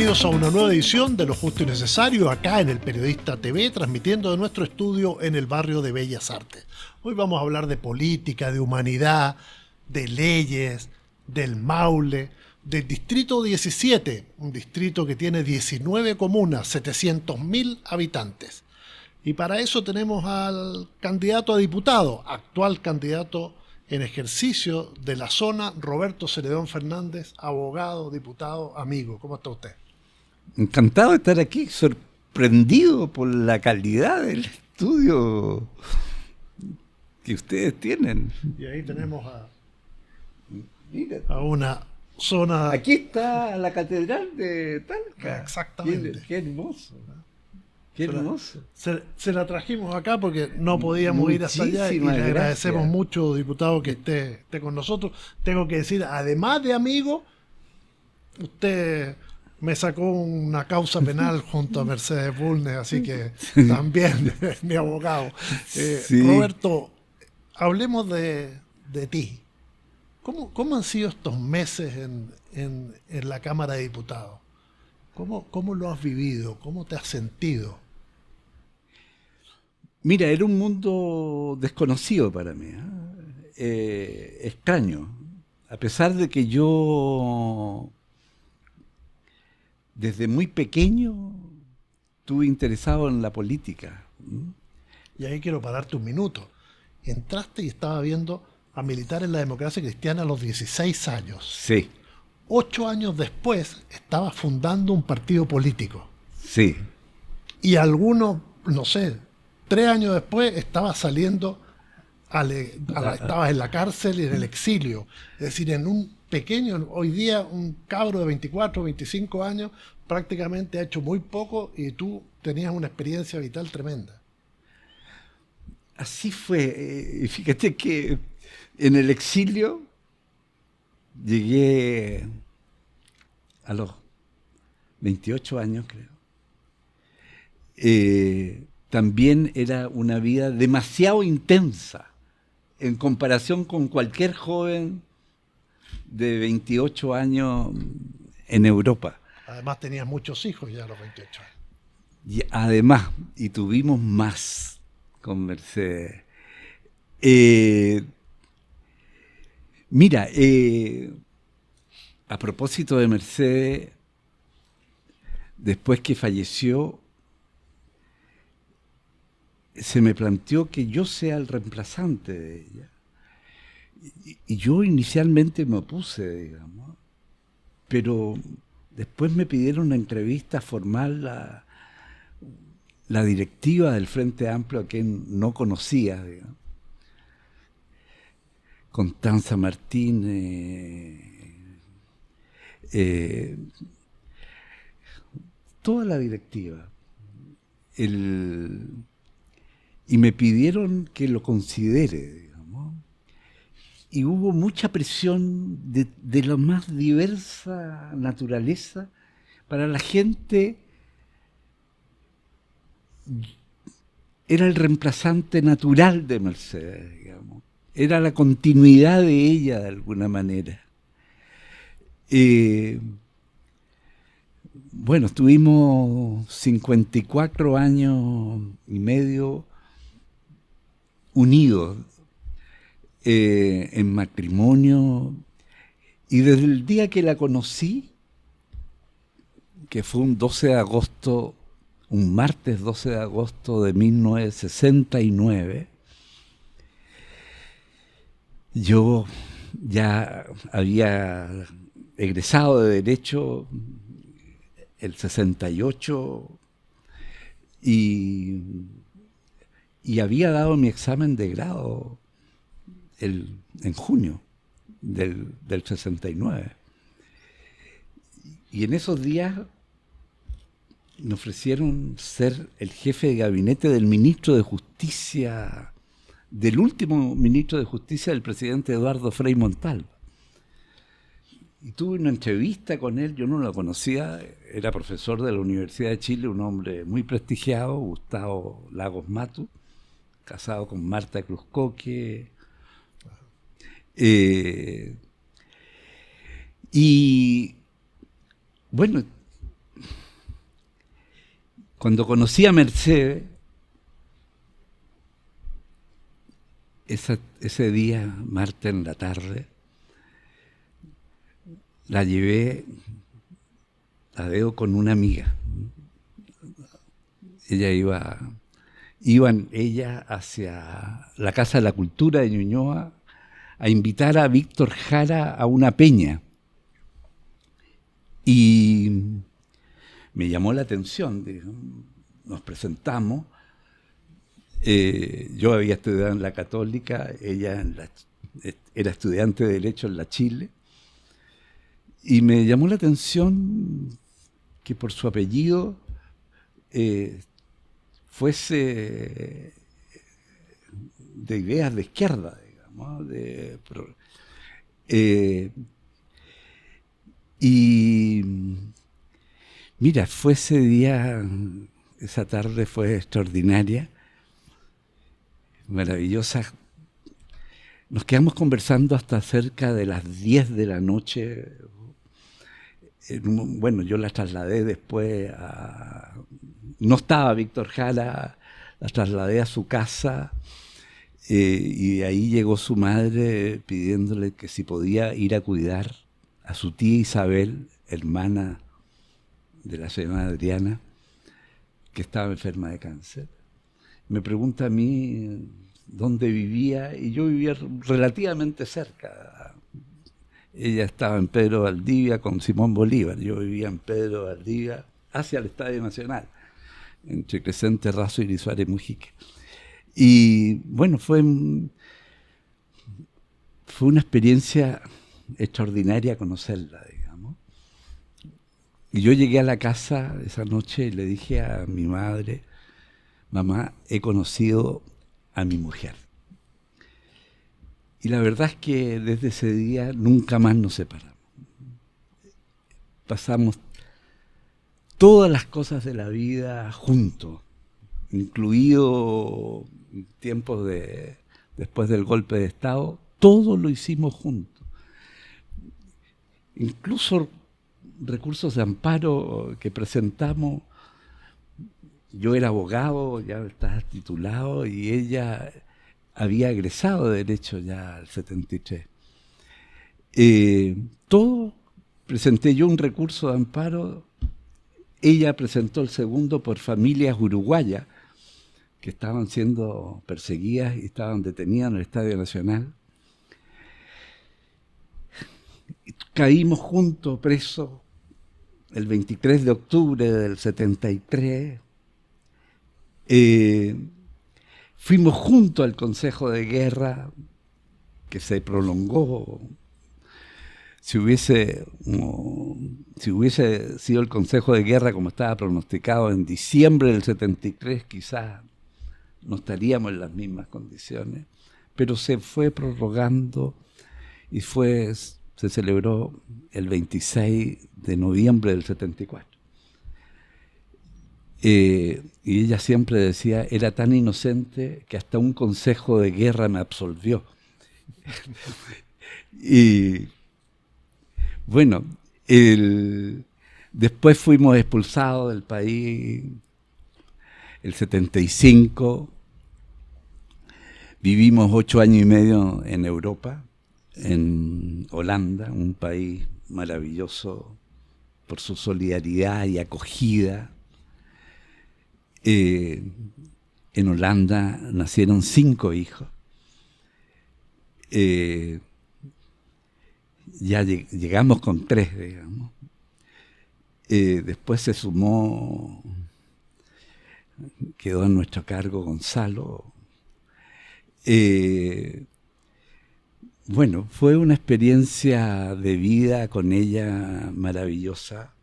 Bienvenidos a una nueva edición de Lo Justo y Necesario, acá en el Periodista TV, transmitiendo de nuestro estudio en el barrio de Bellas Artes. Hoy vamos a hablar de política, de humanidad, de leyes, del Maule, del Distrito 17, un distrito que tiene 19 comunas, 700.000 habitantes. Y para eso tenemos al candidato a diputado, actual candidato en ejercicio de la zona, Roberto Celedón Fernández, abogado, diputado, amigo. ¿Cómo está usted? Encantado de estar aquí, sorprendido por la calidad del estudio que ustedes tienen. Y ahí tenemos a una zona... Aquí está la catedral de Talca. Exactamente. Qué hermoso. Qué hermoso. Se la trajimos acá porque no podíamos ir hasta allá y le agradecemos mucho, diputado, que esté con nosotros. Tengo que decir, además de amigo, usted me sacó una causa penal junto a Mercedes Bulnes, así que también es mi abogado. Sí. Roberto, hablemos de ti. ¿Cómo han sido estos meses en la Cámara de Diputados? ¿Cómo lo has vivido? ¿Cómo te has sentido? Mira, era un mundo desconocido para mí, extraño. A pesar de que yo, desde muy pequeño, estuve interesado en la política. Y ahí quiero pararte un minuto. Entraste y estaba viendo a militar en la democracia cristiana a los 16 años. Sí. 8 años después estaba fundando un partido político. Sí. Y algunos, no sé, 3 años después estaba saliendo, estabas en la cárcel y en el exilio. Es decir, en un pequeño, hoy día un cabro de 24, 25 años prácticamente ha hecho muy poco y tú tenías una experiencia vital tremenda. Así fue. Fíjate que en el exilio llegué a los 28 años, creo. También era una vida demasiado intensa en comparación con cualquier joven de 28 años en Europa. Además tenías muchos hijos ya a los 28 años. Y además, y tuvimos más con Mercedes. Mira, a propósito de Mercedes, después que falleció, se me planteó que yo sea el reemplazante de ella. Y yo inicialmente me opuse, digamos, pero después me pidieron una entrevista formal la directiva del Frente Amplio, a quien no conocía, digamos. Constanza Martínez, toda la directiva. Y me pidieron que lo considere, digamos. Y hubo mucha presión de la más diversa naturaleza para la gente. Era el reemplazante natural de Mercedes, digamos. Era la continuidad de ella de alguna manera. Bueno, estuvimos 54 años y medio unidos en matrimonio, y desde el día que la conocí, que fue un martes 12 de agosto de 1969, yo ya había egresado de Derecho el 68 y había dado mi examen de grado en junio del 69. Y en esos días me ofrecieron ser el jefe de gabinete del ministro de Justicia, del último ministro de Justicia del presidente Eduardo Frei Montalva. Y tuve una entrevista con él, yo no lo conocía, era profesor de la Universidad de Chile, un hombre muy prestigiado, Gustavo Lagos Matu, casado con Marta Cruzcoque. Y bueno, Cuando conocí a Mercedes, ese día, martes en la tarde, la llevé a dedo con una amiga. Iban ella hacia la Casa de la Cultura de Ñuñoa a invitar a Víctor Jara a una peña. Y me llamó la atención, nos presentamos. Yo había estudiado en la Católica, ella era estudiante de Derecho en la Chile, y me llamó la atención que por su apellido fuese de ideas de izquierda, digamos, y mira, fue ese día, esa tarde fue extraordinaria, maravillosa. Nos quedamos conversando hasta cerca de las 10 de la noche. Bueno, yo la trasladé después a... No estaba Víctor Jara, la trasladé a su casa y de ahí llegó su madre pidiéndole que si podía ir a cuidar a su tía Isabel, hermana de la señora Adriana, que estaba enferma de cáncer. Me pregunta a mí dónde vivía, y yo vivía relativamente cerca. Ella estaba en Pedro Valdivia con Simón Bolívar, yo vivía en Pedro Valdivia, hacia el Estadio Nacional, entre Crescente, Razo, Irizarry y Mujica. Y bueno, fue una experiencia extraordinaria conocerla, digamos. Y yo llegué a la casa esa noche y le dije a mi madre: mamá, he conocido a mi mujer. Y la verdad es que desde ese día nunca más nos separamos. Pasamos todas las cosas de la vida juntos, incluido tiempos después del golpe de Estado, todo lo hicimos juntos. Incluso recursos de amparo que presentamos. Yo era abogado, ya estaba titulado, y ella había egresado de Derecho ya al 73. Todo, presenté yo un recurso de amparo, ella presentó el segundo por familias uruguayas que estaban siendo perseguidas y estaban detenidas en el Estadio Nacional. Caímos juntos presos el 23 de octubre del 73. Fuimos juntos al Consejo de Guerra, que se prolongó. Si hubiese sido el Consejo de Guerra como estaba pronosticado en diciembre del 73, quizás no estaríamos en las mismas condiciones, pero se fue prorrogando y se celebró el 26 de noviembre del 74. Y ella siempre decía, era tan inocente que hasta un consejo de guerra me absolvió. Y bueno, después fuimos expulsados del país, el 75, vivimos 8 años y medio en Europa, en Holanda, un país maravilloso por su solidaridad y acogida. En Holanda nacieron 5 hijos. Ya llegamos con 3, digamos. Después se sumó, quedó a nuestro cargo Gonzalo. Bueno, fue una experiencia de vida con ella maravillosa.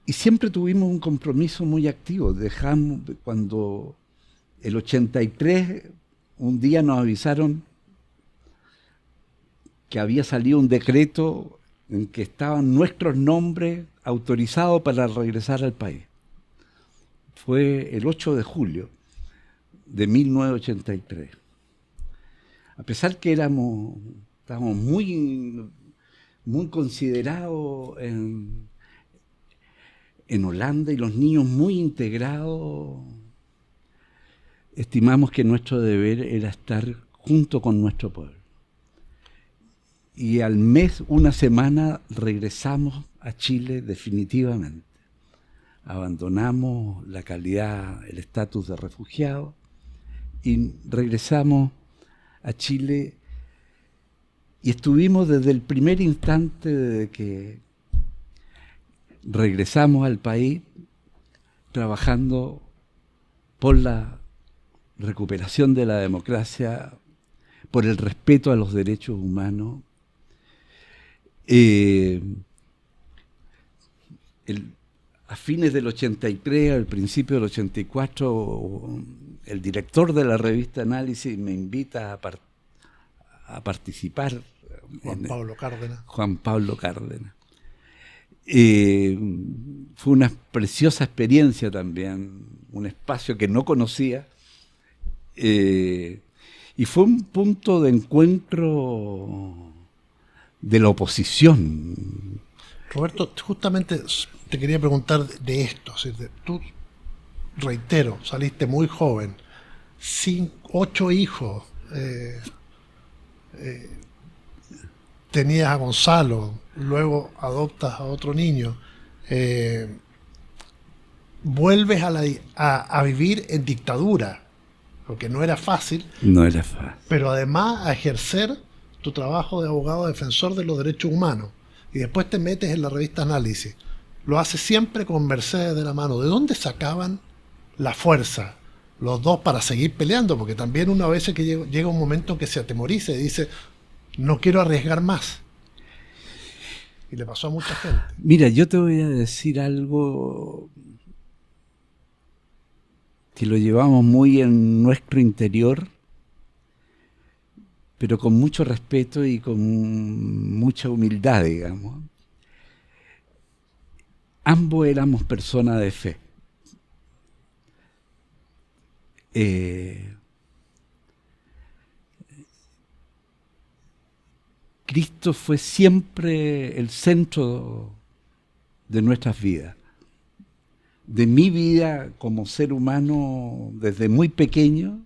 Y siempre tuvimos un compromiso muy activo. Cuando el 83, un día nos avisaron que había salido un decreto en que estaban nuestros nombres autorizados para regresar al país. Fue el 8 de julio de 1983. A pesar que estábamos muy muy considerado en Holanda, y los niños muy integrados. Estimamos que nuestro deber era estar junto con nuestro pueblo. Y al mes, una semana, regresamos a Chile definitivamente. Abandonamos la calidad, el estatus de refugiado, y regresamos a Chile, y estuvimos desde el primer instante de que regresamos al país trabajando por la recuperación de la democracia, por el respeto a los derechos humanos. A fines del 83, al principio del 84, el director de la revista Análisis me invita a participar. Juan Pablo Cárdenas. Juan Pablo Cárdenas. Fue una preciosa experiencia también, un espacio que no conocía, y fue un punto de encuentro de la oposición. Roberto, justamente te quería preguntar de esto. Tú, reitero, saliste muy joven, 8 hijos, tenías a Gonzalo, luego adoptas a otro niño, vuelves a vivir en dictadura, porque no era fácil. No era fácil. Pero además a ejercer tu trabajo de abogado defensor de los derechos humanos. Y después te metes en la revista Análisis. Lo haces siempre con Mercedes de la mano. ¿De dónde sacaban la fuerza los dos para seguir peleando? Porque también una vez que llega un momento que se atemoriza y dice, no quiero arriesgar más. Y le pasó a mucha gente. Mira, yo te voy a decir algo que lo llevamos muy en nuestro interior, pero con mucho respeto y con mucha humildad, digamos. Ambos éramos personas de fe. Cristo fue siempre el centro de nuestras vidas. De mi vida como ser humano desde muy pequeño.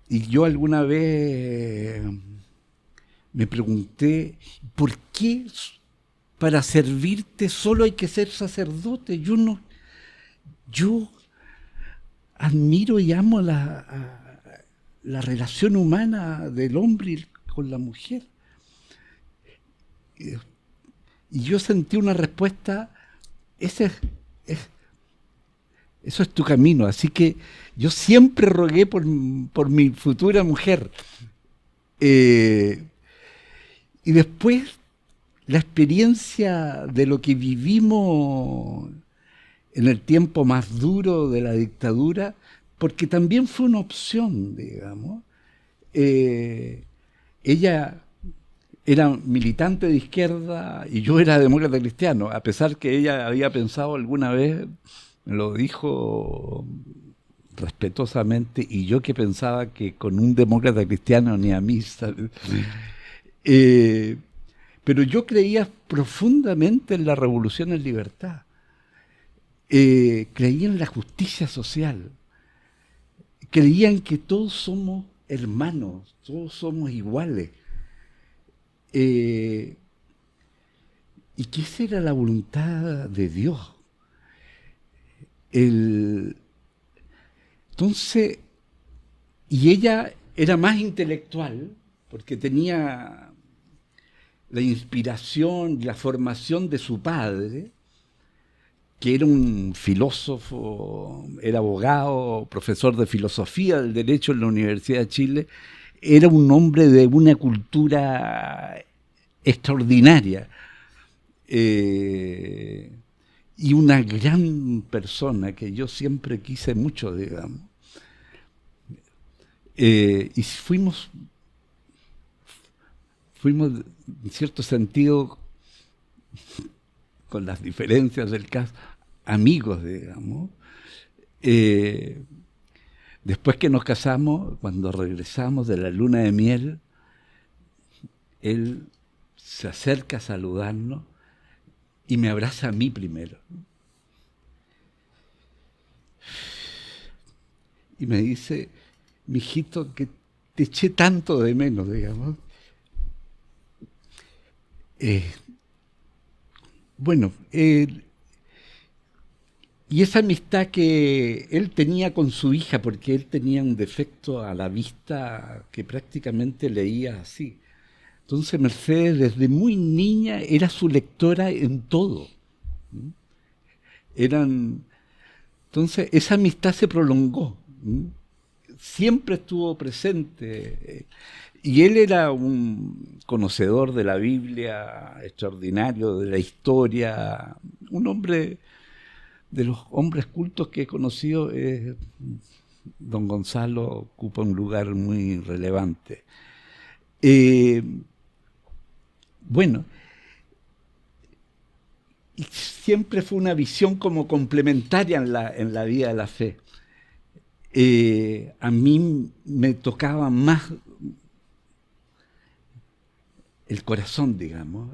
Y yo alguna vez me pregunté, ¿por qué para servirte solo hay que ser sacerdote? Yo admiro y amo la relación humana del hombre con la mujer. Y yo sentí una respuesta, eso es tu camino. Así que yo siempre rogué por mi futura mujer. Y después la experiencia de lo que vivimos en el tiempo más duro de la dictadura, porque también fue una opción, digamos. Ella era militante de izquierda y yo era demócrata cristiano, a pesar que ella había pensado alguna vez, me lo dijo respetuosamente, y yo que pensaba que con un demócrata cristiano ni a mí, ¿sabes? Pero yo creía profundamente en la revolución en libertad. Creía en la justicia social. Creía en que todos somos hermanos, todos somos iguales. Y que esa era la voluntad de Dios. Entonces, y ella era más intelectual, porque tenía la inspiración y la formación de su padre, que era un filósofo, era abogado, profesor de filosofía del derecho en la Universidad de Chile. Era un hombre de una cultura extraordinaria y una gran persona que yo siempre quise mucho, digamos. Y fuimos en cierto sentido, con las diferencias del caso, amigos, digamos. Después que nos casamos, cuando regresamos de la luna de miel, él se acerca a saludarnos y me abraza a mí primero. Y me dice, mijito, que te eché tanto de menos, digamos. Bueno, y esa amistad que él tenía con su hija, porque él tenía un defecto a la vista que prácticamente leía así. Entonces Mercedes desde muy niña era su lectora en todo. Entonces esa amistad se prolongó. Siempre estuvo presente. Y él era un conocedor de la Biblia extraordinario, de la historia, un hombre, de los hombres cultos que he conocido, don Gonzalo ocupa un lugar muy relevante. Bueno, y siempre fue una visión como complementaria en la vida de la fe. A mí me tocaba más el corazón, digamos.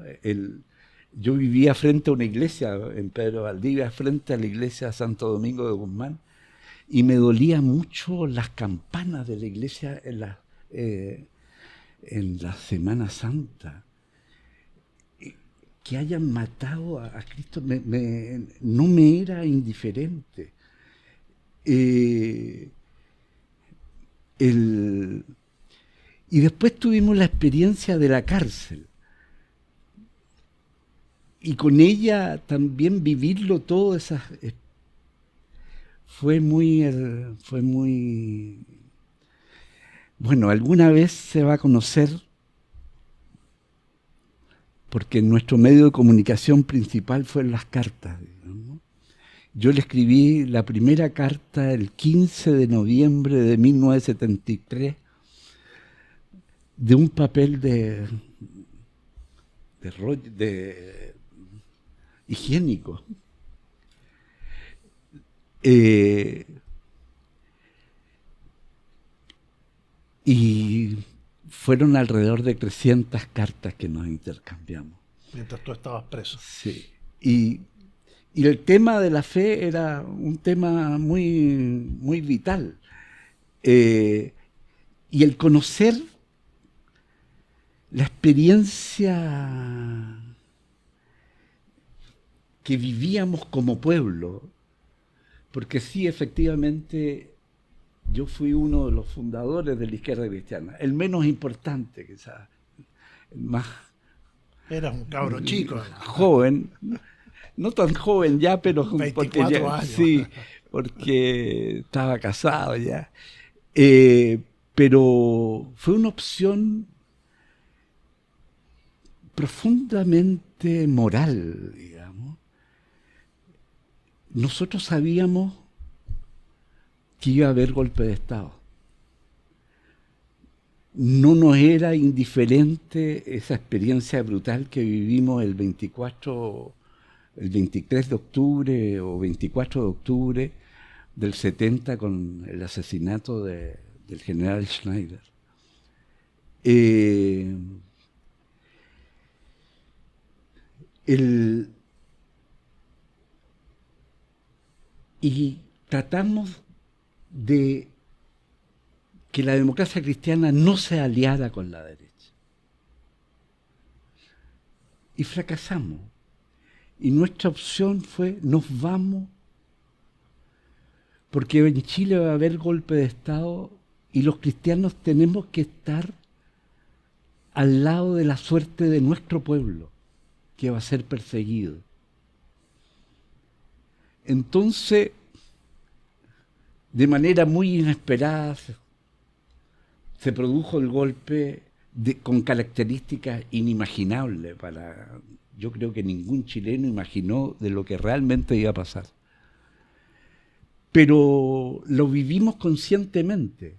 Yo vivía frente a una iglesia en Pedro Valdivia, frente a la iglesia de Santo Domingo de Guzmán, y me dolía mucho las campanas de la iglesia en la Semana Santa. Que hayan matado a Cristo no me era indiferente. Y después tuvimos la experiencia de la cárcel. Y con ella también vivirlo todo, fue muy... Bueno, alguna vez se va a conocer, porque nuestro medio de comunicación principal fue las cartas, digamos. Yo le escribí la primera carta el 15 de noviembre de 1973 de un papel de higiénico. Y fueron alrededor de 300 cartas que nos intercambiamos. Mientras tú estabas preso. Sí. Y el tema de la fe era un tema muy, muy vital. Y el conocer la experiencia que vivíamos como pueblo, porque sí, efectivamente, yo fui uno de los fundadores de la izquierda cristiana, el menos importante, quizás, el más... Eras un cabro chico. Joven, no tan joven ya, pero 24 años. Sí, porque estaba casado ya. Pero fue una opción profundamente moral, digamos. Nosotros sabíamos que iba a haber golpe de Estado. No nos era indiferente esa experiencia brutal que vivimos el 23 de octubre o 24 de octubre del 70 con el asesinato del general Schneider. Y tratamos de que la democracia cristiana no se aliara con la derecha. Y fracasamos. Y nuestra opción fue, nos vamos, porque en Chile va a haber golpe de Estado y los cristianos tenemos que estar al lado de la suerte de nuestro pueblo, que va a ser perseguido. Entonces, de manera muy inesperada, se produjo el golpe con características inimaginables yo creo que ningún chileno imaginó de lo que realmente iba a pasar. Pero lo vivimos conscientemente.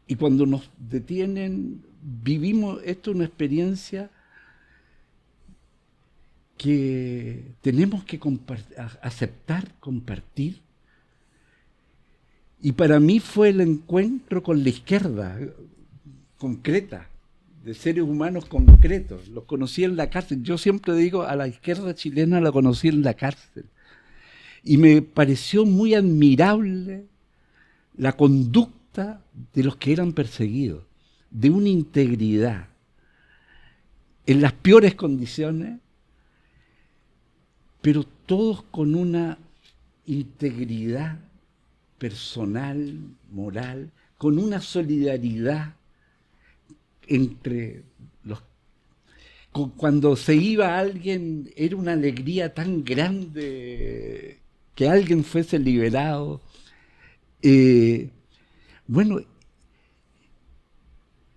Y cuando nos detienen, vivimos esto una experiencia que tenemos que aceptar, compartir. Y para mí fue el encuentro con la izquierda concreta, de seres humanos concretos. Los conocí en la cárcel. Yo siempre digo, a la izquierda chilena la conocí en la cárcel. Y me pareció muy admirable la conducta de los que eran perseguidos, de una integridad, en las peores condiciones, pero todos con una integridad personal, moral, con una solidaridad entre los... Cuando se iba alguien, era una alegría tan grande que alguien fuese liberado. Bueno,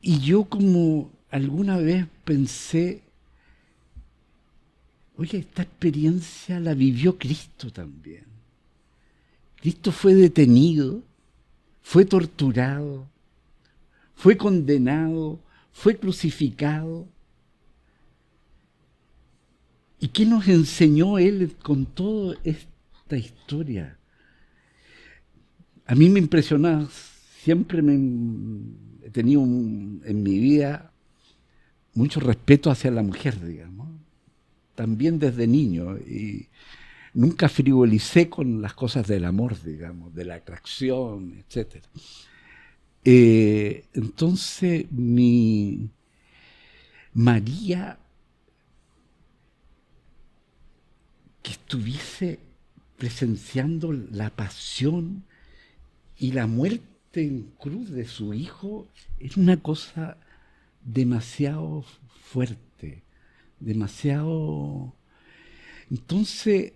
y yo como alguna vez pensé, oye, esta experiencia la vivió Cristo también. Cristo fue detenido, fue torturado, fue condenado, fue crucificado. ¿Y qué nos enseñó Él con toda esta historia? A mí me impresionaba, siempre he tenido en mi vida mucho respeto hacia la mujer, digamos, también desde niño, y nunca frivolicé con las cosas del amor, digamos, de la atracción, etc. Entonces, mi María, que estuviese presenciando la pasión y la muerte en cruz de su hijo, era una cosa demasiado fuerte, demasiado... Entonces,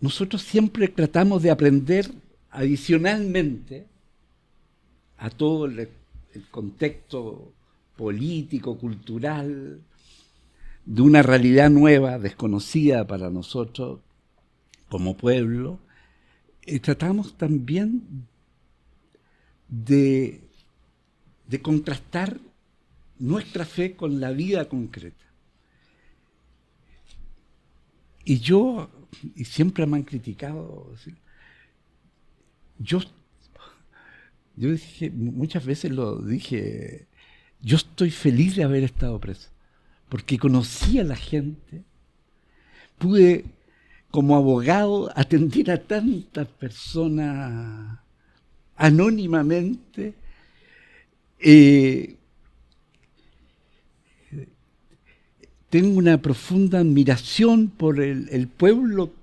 nosotros siempre tratamos de aprender adicionalmente a todo el contexto político, cultural, de una realidad nueva, desconocida para nosotros como pueblo. Tratamos también de contrastar nuestra fe con la vida concreta. Y siempre me han criticado, yo dije, muchas veces lo dije, yo estoy feliz de haber estado preso, porque conocí a la gente, pude como abogado atender a tantas personas anónimamente, tengo una profunda admiración por el pueblo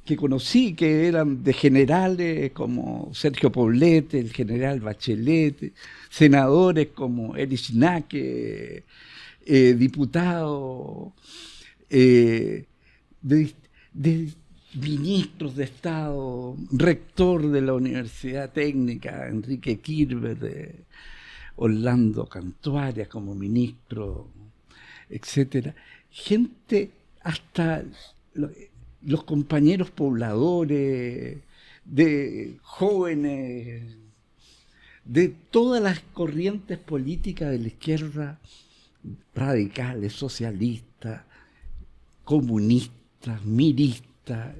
que conocí, que eran de generales como Sergio Poblete, el general Bachelet, senadores como Erich Nake, diputados, de ministros de Estado, rector de la Universidad Técnica, Enrique Kirber, de Orlando Cantuarias como ministro, etcétera. Gente, hasta los compañeros pobladores, de jóvenes, de todas las corrientes políticas de la izquierda, radicales, socialistas, comunistas, miristas.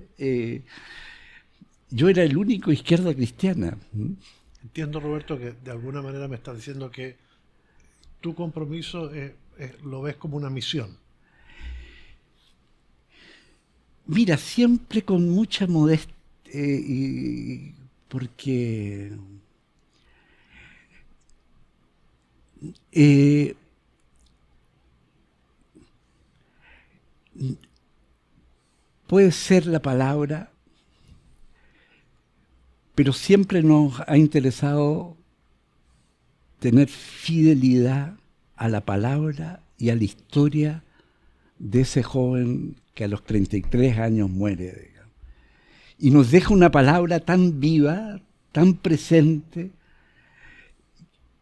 Yo era el único izquierda cristiana. Entiendo, Roberto, que de alguna manera me estás diciendo que tu compromiso lo ves como una misión. Mira, siempre con mucha modestia, porque puede ser la palabra, pero siempre nos ha interesado tener fidelidad a la palabra y a la historia de ese joven que a los 33 años muere, digamos. Y nos deja una palabra tan viva, tan presente,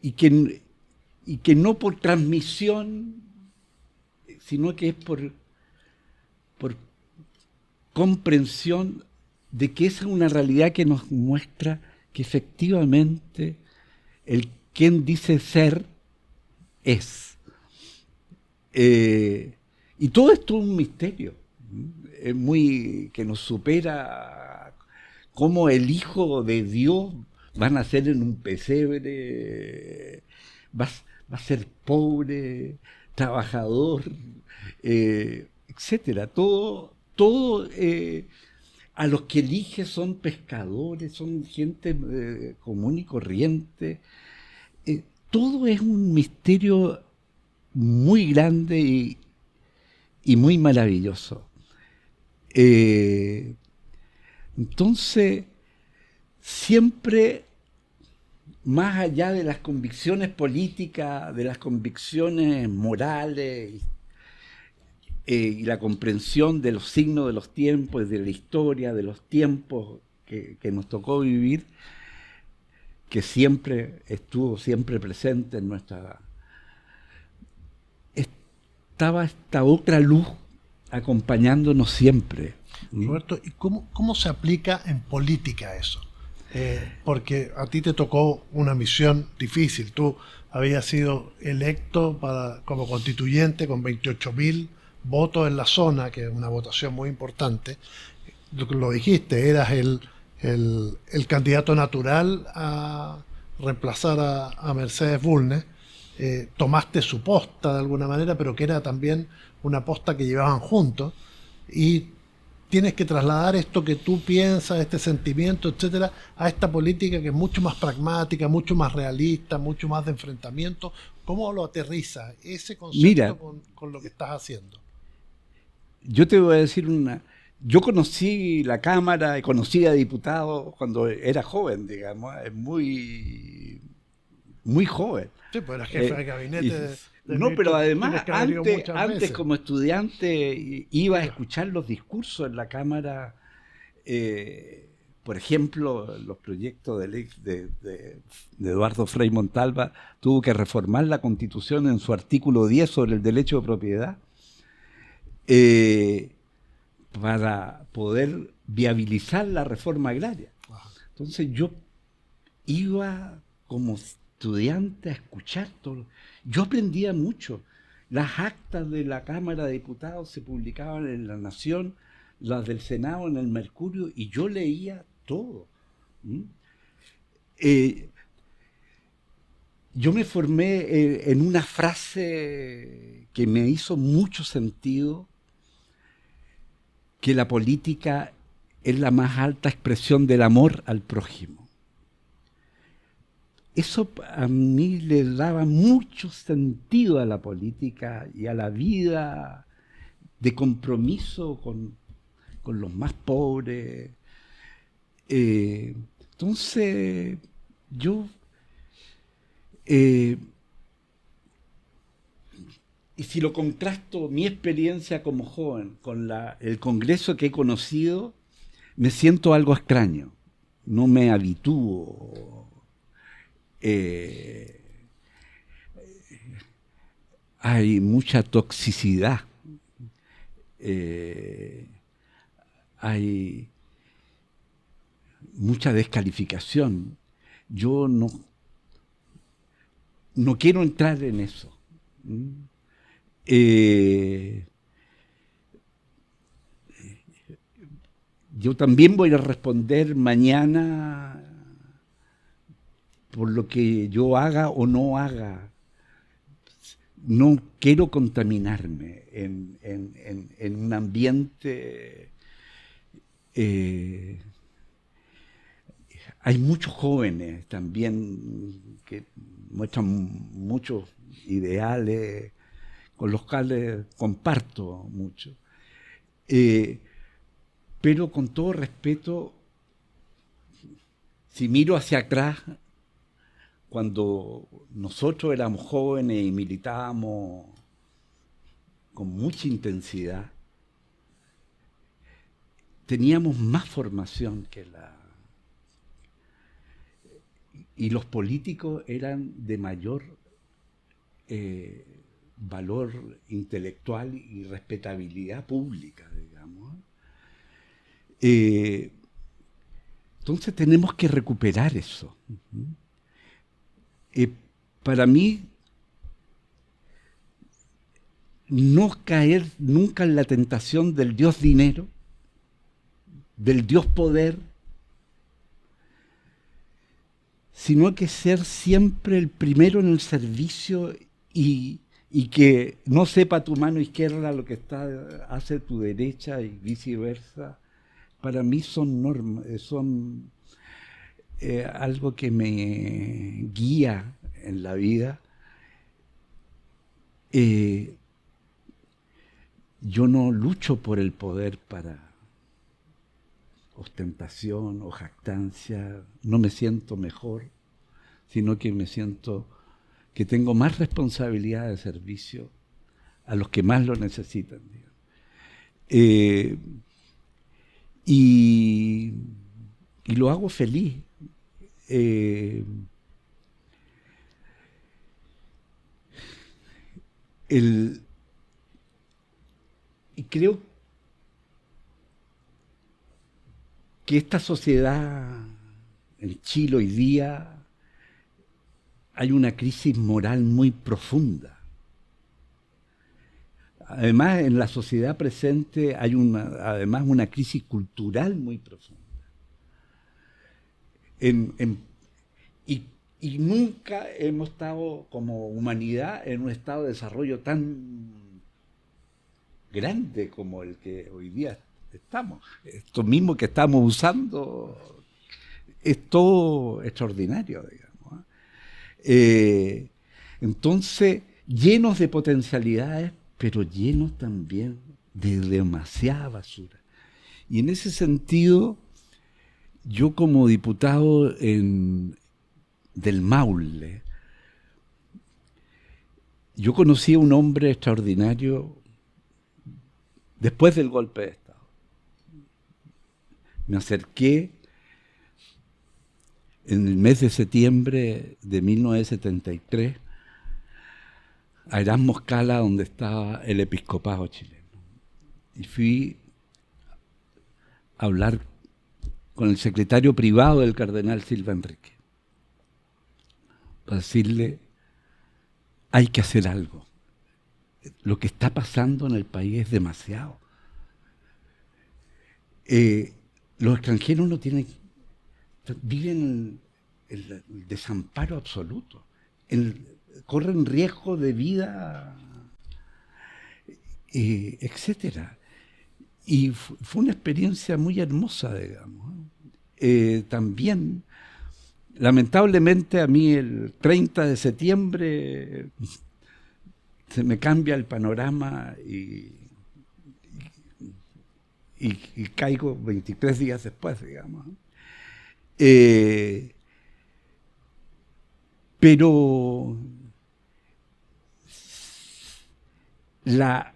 y que no por transmisión, sino que es por comprensión de que esa es una realidad que nos muestra que efectivamente el quien dice ser es. Y todo esto es un misterio, es muy que nos supera, cómo el Hijo de Dios va a nacer en un pesebre, va va a ser pobre, trabajador, etcétera. Todo a los que elige son pescadores, son gente común y corriente. Todo es un misterio muy grande y muy maravilloso. Entonces, siempre, más allá de las convicciones políticas, de las convicciones morales y la comprensión de los signos de los tiempos, de la historia, de los tiempos que nos tocó vivir, que siempre estuvo siempre presente en nuestra... Estaba esta otra luz acompañándonos siempre. Roberto, ¿y cómo se aplica en política eso? Porque a ti te tocó una misión difícil. Tú habías sido electo como constituyente con 28.000 votos en la zona, que es una votación muy importante. Lo dijiste, eras el candidato natural a reemplazar a Mercedes Bulnes. Tomaste su posta de alguna manera, pero que era también una posta que llevaban juntos, y tienes que trasladar esto que tú piensas, este sentimiento, etcétera, a esta política que es mucho más pragmática, mucho más realista, mucho más de enfrentamiento. ¿Cómo lo aterriza ese concepto? Mira, con lo que estás haciendo? Yo te voy a decir yo conocí la Cámara y conocí a diputados cuando era joven, digamos, muy joven. Sí, pues era jefe de gabinete. Pero además, antes como estudiante iba a escuchar los discursos en la Cámara, por ejemplo, los proyectos de Eduardo Frei Montalva. Tuvo que reformar la Constitución en su artículo 10 sobre el derecho de propiedad, para poder viabilizar la reforma agraria. Entonces yo iba como estudiante a escuchar todo. Yo aprendía mucho. Las actas de la Cámara de Diputados se publicaban en La Nación, las del Senado en el Mercurio, y yo leía todo. Yo me formé en una frase que me hizo mucho sentido, que la política es la más alta expresión del amor al prójimo. Eso a mí le daba mucho sentido a la política y a la vida de compromiso con los más pobres. Entonces, yo... y si lo contrasto mi experiencia como joven con el Congreso que he conocido, me siento algo extraño. No me habitúo. Hay mucha toxicidad. Hay mucha descalificación. Yo no quiero entrar en eso. Yo también voy a responder mañana por lo que yo haga o no haga. No quiero contaminarme en un ambiente. Hay muchos jóvenes también que muestran muchos ideales con los cuales comparto mucho. Pero con todo respeto, si miro hacia atrás, cuando nosotros éramos jóvenes y militábamos con mucha intensidad, teníamos más formación que y los políticos eran de mayor valor intelectual y respetabilidad pública, digamos. Entonces tenemos que recuperar eso. Para mí, no caer nunca en la tentación del Dios dinero, del Dios poder, sino que ser siempre el primero en el servicio y que no sepa tu mano izquierda lo que hace tu derecha y viceversa, para mí son normas, son algo que me guía en la vida. Yo no lucho por el poder para ostentación o jactancia, no me siento mejor, sino que me siento que tengo más responsabilidad de servicio a los que más lo necesitan. Y lo hago feliz. Y creo que esta sociedad en Chile hoy día hay una crisis moral muy profunda. Además, en la sociedad presente hay además una crisis cultural muy profunda. Y nunca hemos estado como humanidad en un estado de desarrollo tan grande como el que hoy día estamos. Esto mismo que estamos usando es todo extraordinario, digamos. Entonces, llenos de potencialidades, pero llenos también de demasiada basura. Y en ese sentido, yo como diputado del Maule, yo conocí a un hombre extraordinario después del golpe de Estado. Me acerqué en el mes de septiembre de 1973 a Erasmo Scala, donde estaba el episcopado chileno. Y fui a hablar con el secretario privado del cardenal Silva Enrique, para decirle, hay que hacer algo. Lo que está pasando en el país es demasiado. Los extranjeros no tienen, viven el desamparo absoluto, corren riesgo de vida, etcétera. Y fue una experiencia muy hermosa, digamos. También, lamentablemente, a mí el 30 de septiembre se me cambia el panorama y caigo 23 días después, digamos. Pero la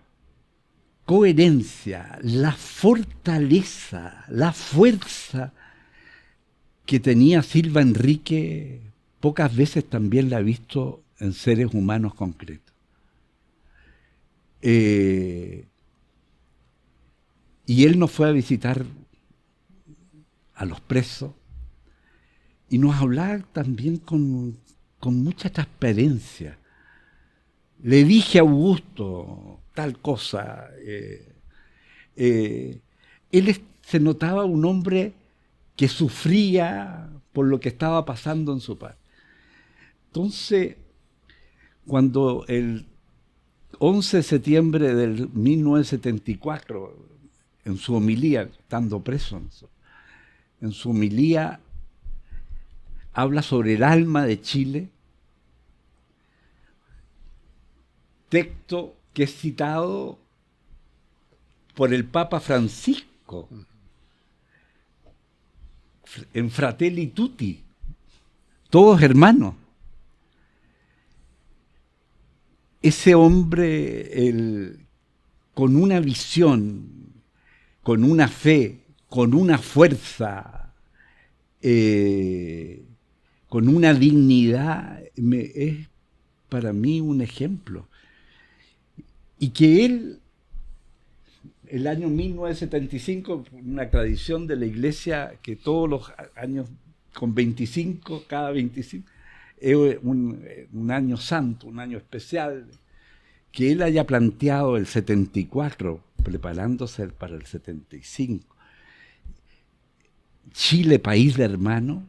coherencia, la fortaleza, la fuerza que tenía Silva Enrique, pocas veces también la he visto en seres humanos concretos. Y él nos fue a visitar a los presos y nos hablaba también con mucha transparencia. Le dije a Augusto tal cosa. Él se notaba un hombre que sufría por lo que estaba pasando en su paz. Entonces, cuando el 11 de septiembre del 1974, en su homilía, estando preso, en su homilía habla sobre el alma de Chile, texto que es citado por el Papa Francisco en Fratelli Tutti, todos hermanos. Ese hombre con una visión, con una fe, con una fuerza, con una dignidad, es para mí un ejemplo. Y que él, el año 1975, una tradición de la Iglesia que todos los años, con 25, cada 25, es un año santo, un año especial, que él haya planteado el 74, preparándose para el 75. Chile, país de hermanos,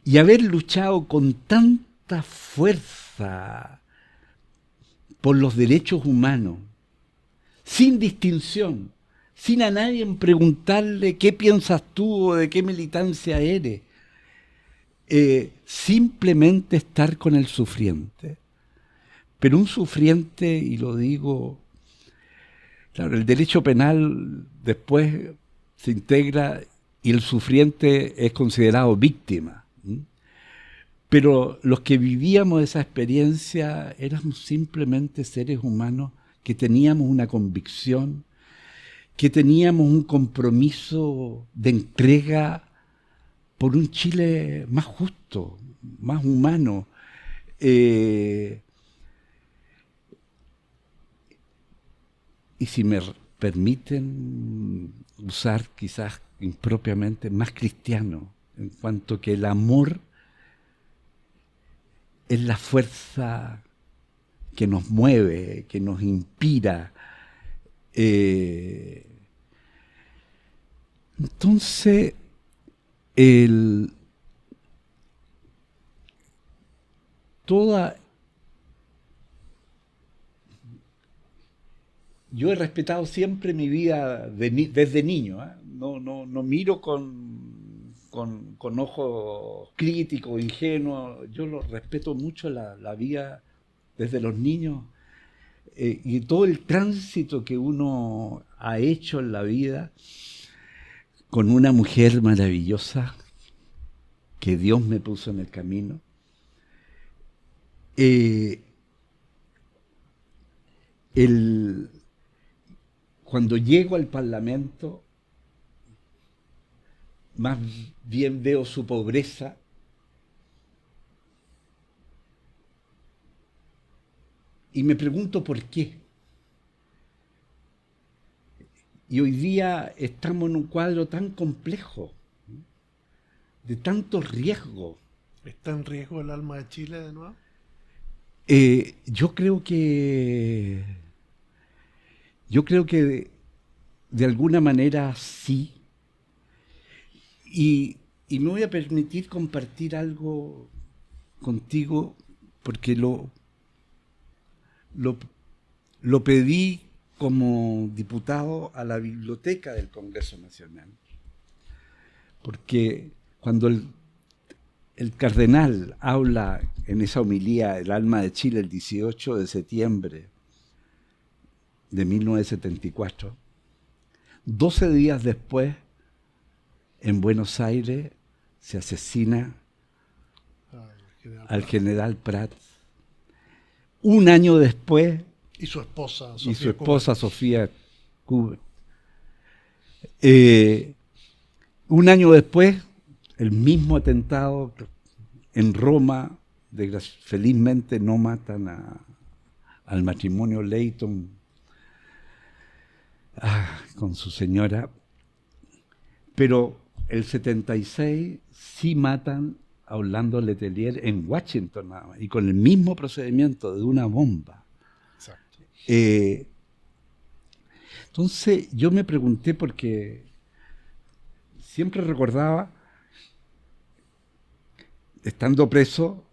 y haber luchado con tanta fuerza por los derechos humanos, sin distinción, sin a nadie preguntarle qué piensas tú o de qué militancia eres, simplemente estar con el sufriente. Pero un sufriente, y lo digo, claro, el derecho penal después se integra y el sufriente es considerado víctima. Pero los que vivíamos esa experiencia éramos simplemente seres humanos que teníamos una convicción, que teníamos un compromiso de entrega por un Chile más justo, más humano. Y si me permiten usar quizás impropiamente, más cristiano, en cuanto que el amor es la fuerza que nos mueve, que nos inspira. Entonces, yo he respetado siempre mi vida desde niño, ¿eh? No miro con ojos críticos, ingenuos. Yo lo respeto mucho la vida desde los niños, y todo el tránsito que uno ha hecho en la vida con una mujer maravillosa que Dios me puso en el camino. Cuando llego al Parlamento, más bien veo su pobreza, y me pregunto por qué. Y hoy día estamos en un cuadro tan complejo, de tanto riesgo. ¿Está en riesgo el alma de Chile de nuevo? Yo creo que de alguna manera sí. Y me voy a permitir compartir algo contigo porque lo pedí como diputado a la biblioteca del Congreso Nacional. Porque cuando el cardenal habla en esa homilía El alma de Chile el 18 de septiembre de 1974, 12 días después, en Buenos Aires, se asesina al general Prat. Un año después, y su esposa Sofía Kubert. Un año después, el mismo atentado en Roma. Felizmente no matan al matrimonio Leighton con su señora, pero el 76 sí matan a Orlando Letelier en Washington, nada más, y con el mismo procedimiento de una bomba. Exacto. Entonces yo me pregunté, porque siempre recordaba, estando preso,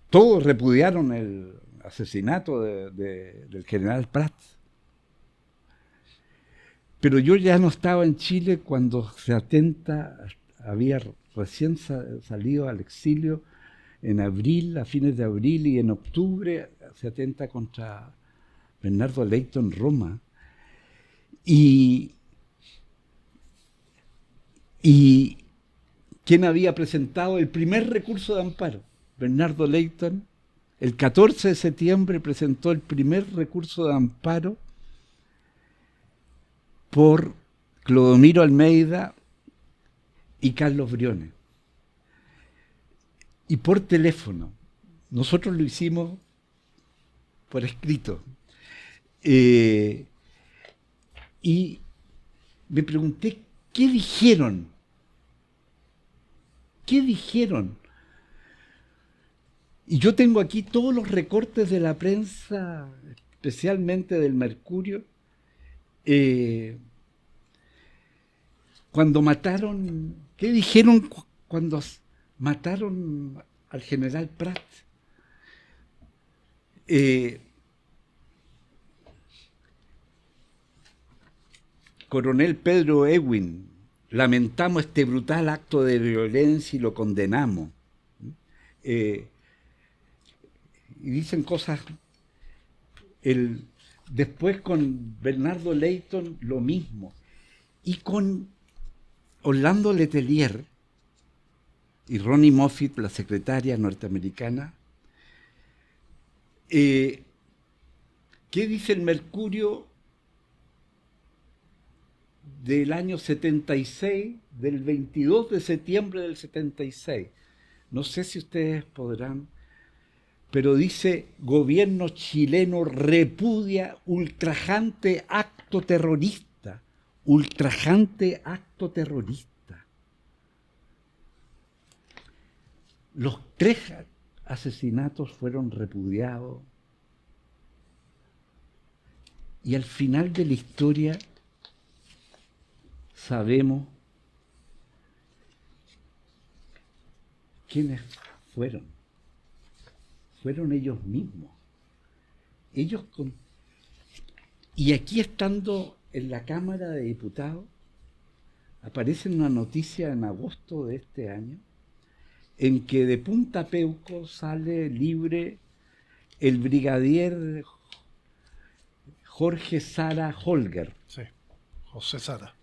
todos repudiaron el asesinato del general Prat. Pero yo ya no estaba en Chile cuando se atenta, había recién salido al exilio en abril, a fines de abril, y en octubre se atenta contra Bernardo Leighton en Roma. Y ¿quién había presentado el primer recurso de amparo? Bernardo Leighton. El 14 de septiembre presentó el primer recurso de amparo por Clodomiro Almeida y Carlos Briones. Y por teléfono. Nosotros lo hicimos por escrito. Y me pregunté, ¿qué dijeron? ¿Qué dijeron? Y yo tengo aquí todos los recortes de la prensa, especialmente del Mercurio, cuando mataron. ¿Qué dijeron cuando mataron al general Prat. Coronel Pedro Ewing, lamentamos este brutal acto de violencia y lo condenamos. Y dicen cosas. Después con Bernardo Leighton lo mismo. Y con Orlando Letelier y Ronnie Moffitt, la secretaria norteamericana. ¿Qué dice el Mercurio del año 76, del 22 de septiembre del 76? No sé si ustedes podrán, pero dice: gobierno chileno repudia ultrajante acto terrorista. Ultrajante acto terrorista. Los 3 asesinatos fueron repudiados. Y al final de la historia sabemos quiénes fueron. Fueron ellos mismos. Y aquí, estando en la Cámara de Diputados, aparece una noticia en agosto de este año en que de Punta Peuco sale libre el brigadier Jorge Sara Holger. Sí, José Sara.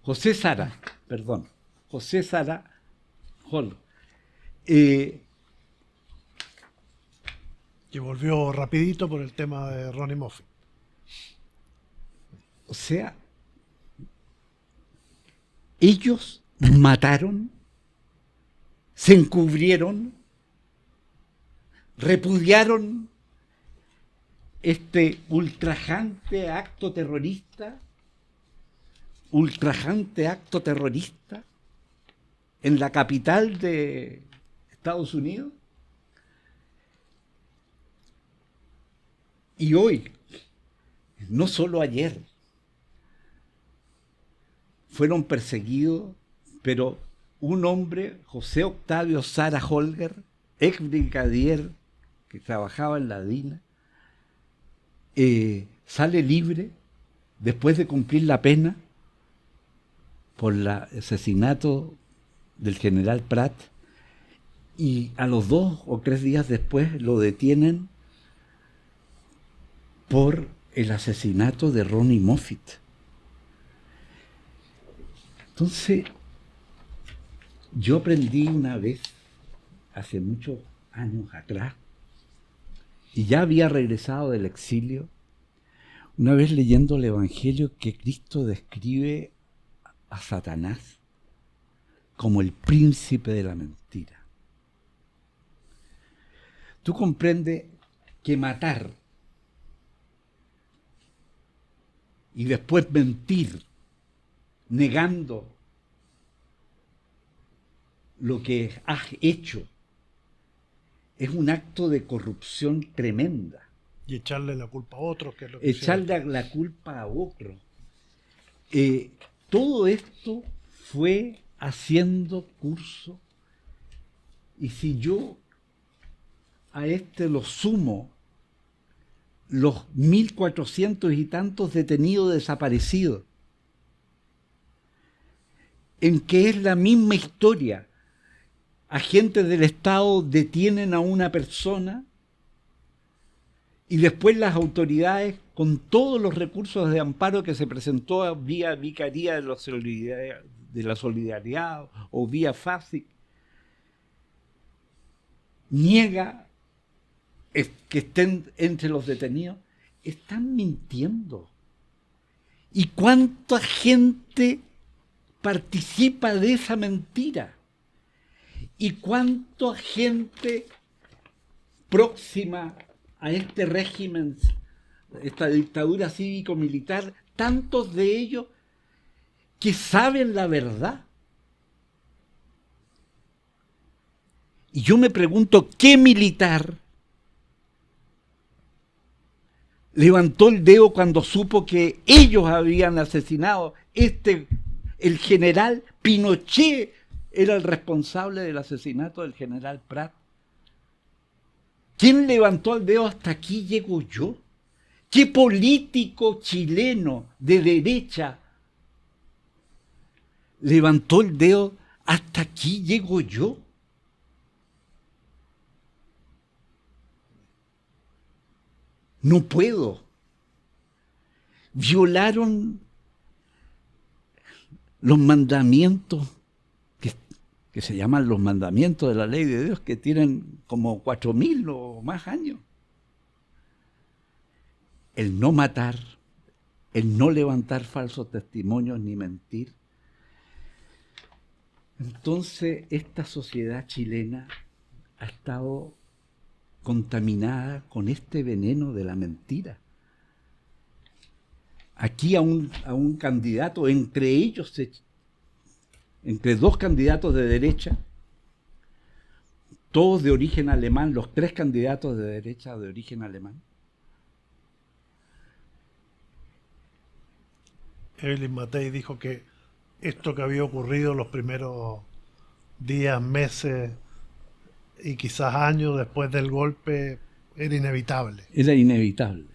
José Sara Holger. Que volvió rapidito por el tema de Ronnie Moffitt. O sea, ellos mataron, se encubrieron, repudiaron este ultrajante acto terrorista en la capital de Estados Unidos. Y hoy, no solo ayer, fueron perseguidos, pero un hombre, José Octavio Sara Holger, ex brigadier que trabajaba en la DINA, sale libre después de cumplir la pena por el asesinato del general Prat, y a los 2 o 3 días después lo detienen por el asesinato de Ronnie Moffitt. Entonces, yo aprendí una vez, hace muchos años atrás, y ya había regresado del exilio, una vez leyendo el Evangelio, que Cristo describe a Satanás como el príncipe de la mentira. Tú comprendes que matar y después mentir, negando lo que has hecho, es un acto de corrupción tremenda. Y echarle la culpa a otros, que es lo que echarle la culpa a otros. Todo esto fue haciendo curso, y si yo a lo sumo los 1.400 y tantos detenidos desaparecidos, en que es la misma historia. Agentes del Estado detienen a una persona y después las autoridades, con todos los recursos de amparo que se presentó vía Vicaría de la Solidaridad o vía FASIC, niega que estén entre los detenidos. Están mintiendo. ¿Y cuánta gente participa de esa mentira? ¿Y cuánta gente próxima a este régimen, esta dictadura cívico-militar, tantos de ellos que saben la verdad? Y yo me pregunto, ¿qué militar levantó el dedo cuando supo que ellos habían asesinado el general Pinochet era el responsable del asesinato del general Prat. ¿Quién levantó el dedo? Hasta aquí llego yo. ¿Qué político chileno de derecha levantó el dedo? Hasta aquí llego yo. No puedo. Violaron los mandamientos que se llaman los mandamientos de la ley de Dios, que tienen como 4.000 o más años. El no matar, el no levantar falsos testimonios ni mentir. Entonces, esta sociedad chilena ha estado contaminada con este veneno de la mentira. Aquí a un candidato, entre dos candidatos de derecha, todos de origen alemán, los 3 candidatos de derecha de origen alemán. Evelyn Matei dijo que esto que había ocurrido los primeros días, meses y quizás años después del golpe era inevitable. Era inevitable.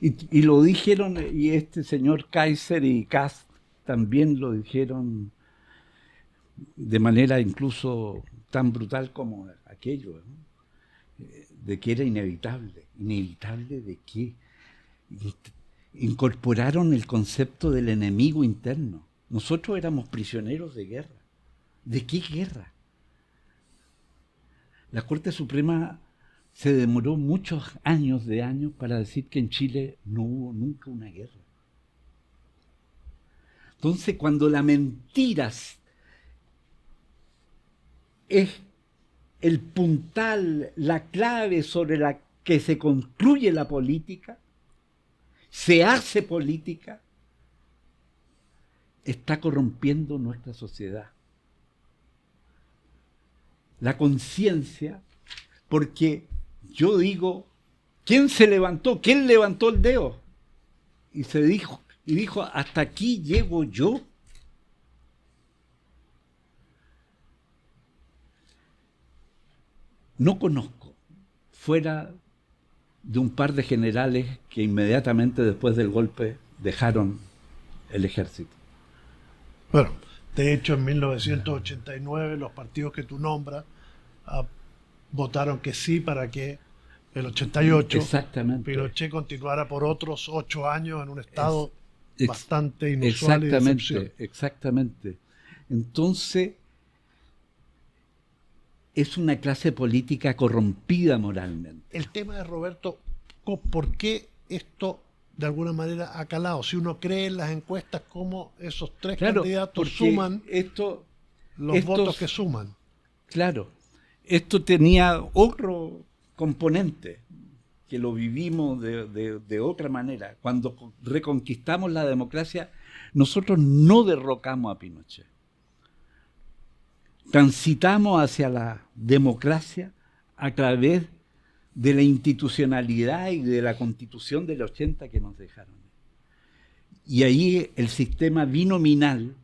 Y lo dijeron, y este señor Kaiser y Kast también lo dijeron de manera incluso tan brutal como aquello, ¿no? De que era inevitable. ¿Inevitable de qué? Incorporaron el concepto del enemigo interno. Nosotros éramos prisioneros de guerra. ¿De qué guerra? La Corte Suprema se demoró muchos años para decir que en Chile no hubo nunca una guerra. Entonces, cuando la mentira es el puntal, la clave sobre la que se construye la política, se hace política, está corrompiendo nuestra sociedad. La conciencia, porque yo digo, ¿quién se levantó? ¿Quién levantó el dedo? Y dijo, hasta aquí llego yo. No conozco, fuera de un par de generales que inmediatamente después del golpe dejaron el ejército. Bueno, de hecho en 1989 los partidos que tú nombras votaron que sí para que el 88 exactamente. Pinochet continuara por otros 8 años en un estado bastante inusual y de excepción. Exactamente. Entonces, es una clase política corrompida moralmente. El tema de Roberto, ¿por qué esto de alguna manera ha calado? Si uno cree en las encuestas, cómo esos 3 candidatos suman los votos que suman. Claro, esto tenía otro componente, que lo vivimos de otra manera. Cuando reconquistamos la democracia, nosotros no derrocamos a Pinochet. Transitamos hacia la democracia a través de la institucionalidad y de la Constitución del 80 que nos dejaron. Y ahí el sistema binominal,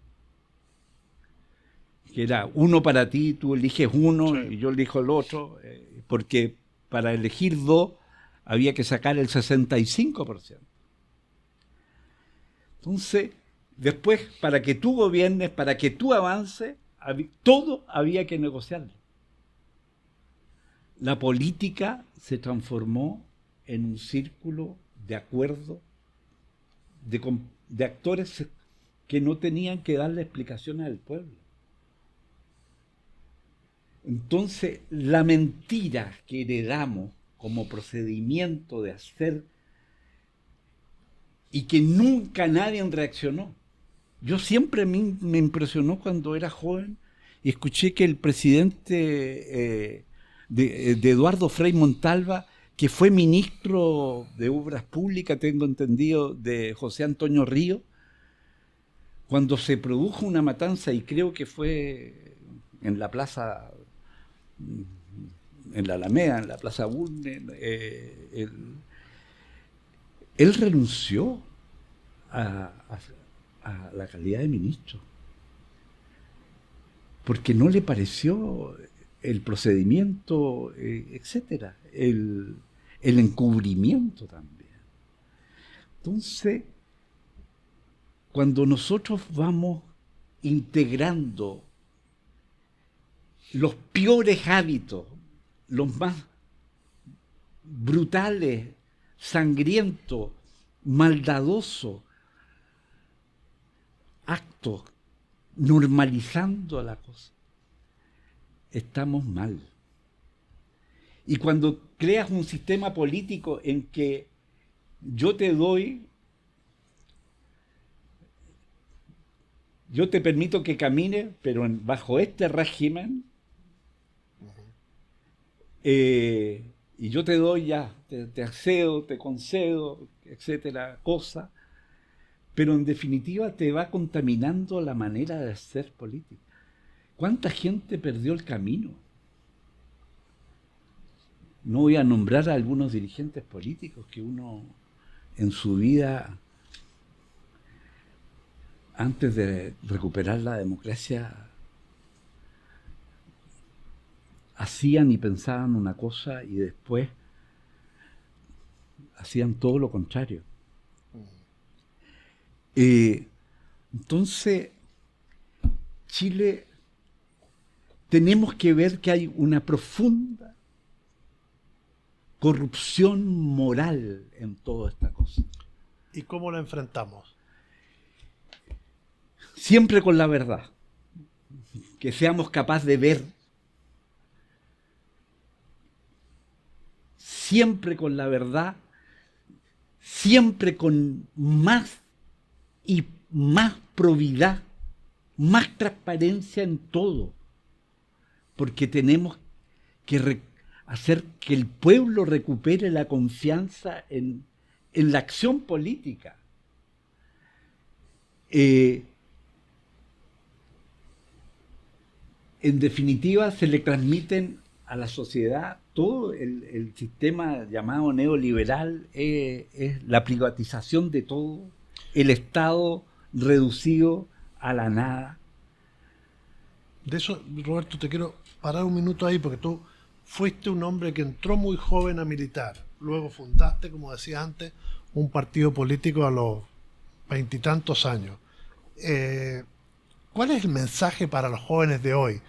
que era uno para ti, tú eliges uno y yo elijo el otro, porque para elegir 2 había que sacar el 65%. Entonces, después, para que tú gobiernes, para que tú avances, todo había que negociarlo. La política se transformó en un círculo de acuerdo de actores que no tenían que darle explicaciones al pueblo. Entonces, la mentira que heredamos como procedimiento de hacer y que nunca nadie reaccionó. Yo siempre me impresionó cuando era joven y escuché que el presidente de Eduardo Frei Montalva, que fue ministro de Obras Públicas, tengo entendido, de José Antonio Río, cuando se produjo una matanza, y creo que fue en la plaza, en la Alameda, en la plaza Bulnes, él renunció a la calidad de ministro. porque no le pareció el procedimiento, etcétera, el encubrimiento también. Entonces, cuando nosotros vamos integrando los peores hábitos, los más brutales, sangrientos, maldadosos actos, normalizando la cosa, estamos mal. Y cuando creas un sistema político en que yo te permito que camine, pero bajo este régimen, y yo te doy ya, te accedo, te concedo, etcétera, cosas, pero en definitiva te va contaminando la manera de hacer política. ¿Cuánta gente perdió el camino? No voy a nombrar a algunos dirigentes políticos que uno en su vida, antes de recuperar la democracia, hacían y pensaban una cosa y después hacían todo lo contrario. Entonces, Chile, tenemos que ver que hay una profunda corrupción moral en toda esta cosa. ¿Y cómo la enfrentamos? Siempre con la verdad. Que seamos capaces de ver. Siempre con la verdad. Siempre con más y más probidad, más transparencia en todo. Porque tenemos que hacer que el pueblo recupere la confianza en la acción política. En definitiva, se le transmiten a la sociedad todo el sistema llamado neoliberal, es la privatización de todo, el Estado reducido a la nada. De eso, Roberto, te quiero parar un minuto ahí, porque tú fuiste un hombre que entró muy joven a militar, luego fundaste, como decía antes, un partido político a los 20 y tantos años. ¿Cuál es el mensaje para los jóvenes de hoy?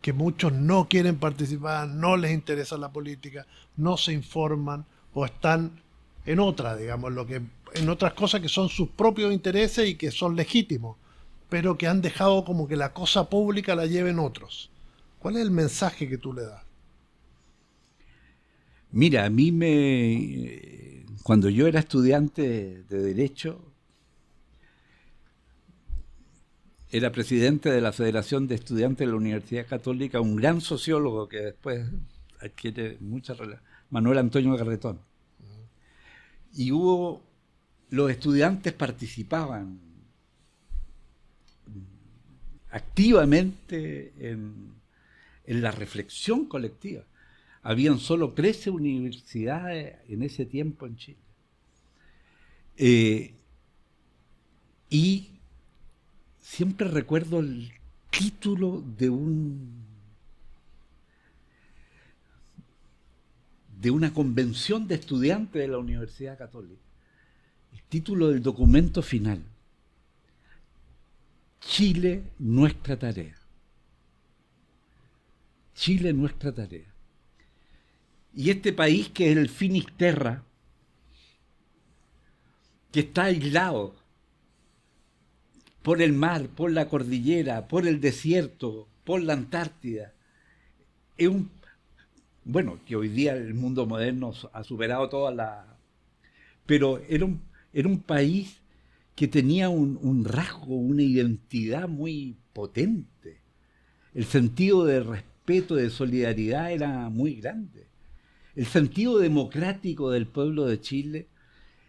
Que muchos no quieren participar, no les interesa la política, no se informan o están en otras, digamos, en otras cosas que son sus propios intereses y que son legítimos, pero que han dejado como que la cosa pública la lleven otros. ¿Cuál es el mensaje que tú le das? Mira, a mí cuando yo era estudiante de Derecho, era presidente de la Federación de Estudiantes de la Universidad Católica, un gran sociólogo que después adquiere mucha relación, Manuel Antonio Garretón. Y los estudiantes participaban activamente en la reflexión colectiva. Habían solo 13 universidades en ese tiempo en Chile. Y siempre recuerdo el título de una convención de estudiantes de la Universidad Católica. El título del documento final: Chile, nuestra tarea. Chile, nuestra tarea. Y este país, que es el Finisterra, que está aislado por el mar, por la cordillera, por el desierto, por la Antártida, es que hoy día el mundo moderno ha superado pero era un país que tenía un rasgo, una identidad muy potente. El sentido de respeto, de solidaridad era muy grande. El sentido democrático del pueblo de Chile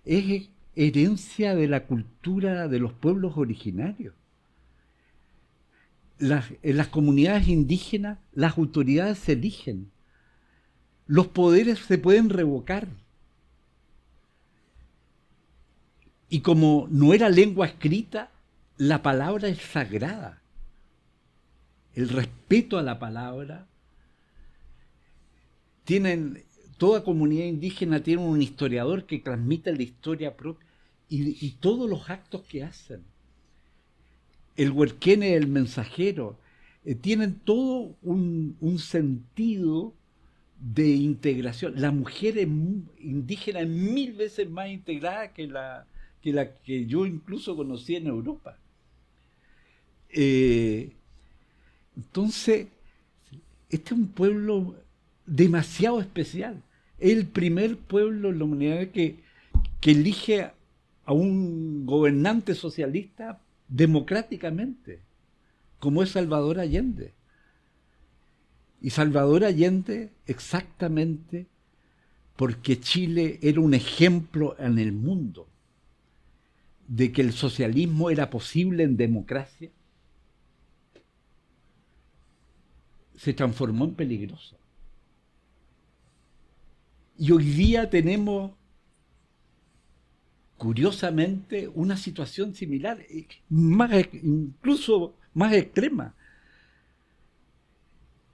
es herencia de la cultura de los pueblos originarios. En las comunidades indígenas, las autoridades se eligen. Los poderes se pueden revocar. Y como no era lengua escrita, la palabra es sagrada. el respeto a la palabra. Toda comunidad indígena tiene un historiador que transmite la historia propia y todos los actos que hacen. El huerquene, el mensajero, tienen todo un sentido de integración. La mujer indígena es 1000 veces más integrada que la que yo incluso conocí en Europa. Entonces, este es un pueblo demasiado especial. Es el primer pueblo en la humanidad que elige a un gobernante socialista democráticamente, como es Salvador Allende. Y Salvador Allende, exactamente porque Chile era un ejemplo en el mundo de que el socialismo era posible en democracia, se transformó en peligroso. Y hoy día tenemos, curiosamente, una situación similar, incluso más extrema.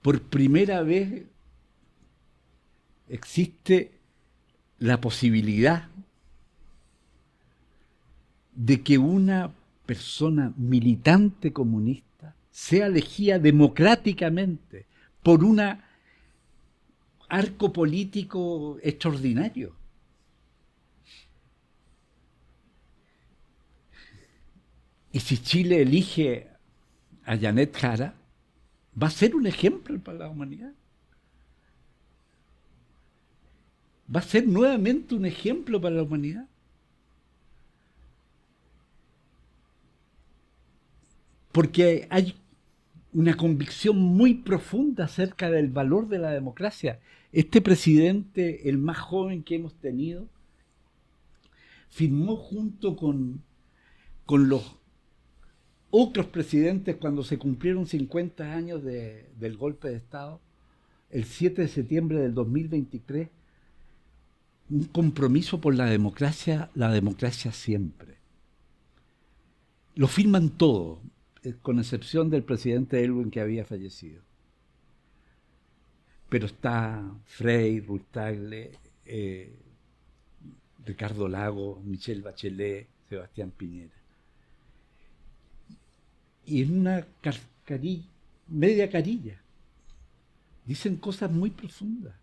Por primera vez existe la posibilidad de que una persona militante comunista sea elegida democráticamente por un arco político extraordinario. Y si Chile elige a Janet Jara, va a ser un ejemplo para la humanidad. Va a ser nuevamente un ejemplo para la humanidad. Porque hay una convicción muy profunda acerca del valor de la democracia. Este presidente, el más joven que hemos tenido, firmó junto con los otros presidentes cuando se cumplieron 50 años del golpe de Estado, el 7 de septiembre del 2023, un compromiso por la democracia siempre. Lo firman todos, con excepción del presidente Elwin, que había fallecido. Pero está Frei, Ruiz Tagle, Ricardo Lagos, Michelle Bachelet, Sebastián Piñera. Y en una media carilla, dicen cosas muy profundas.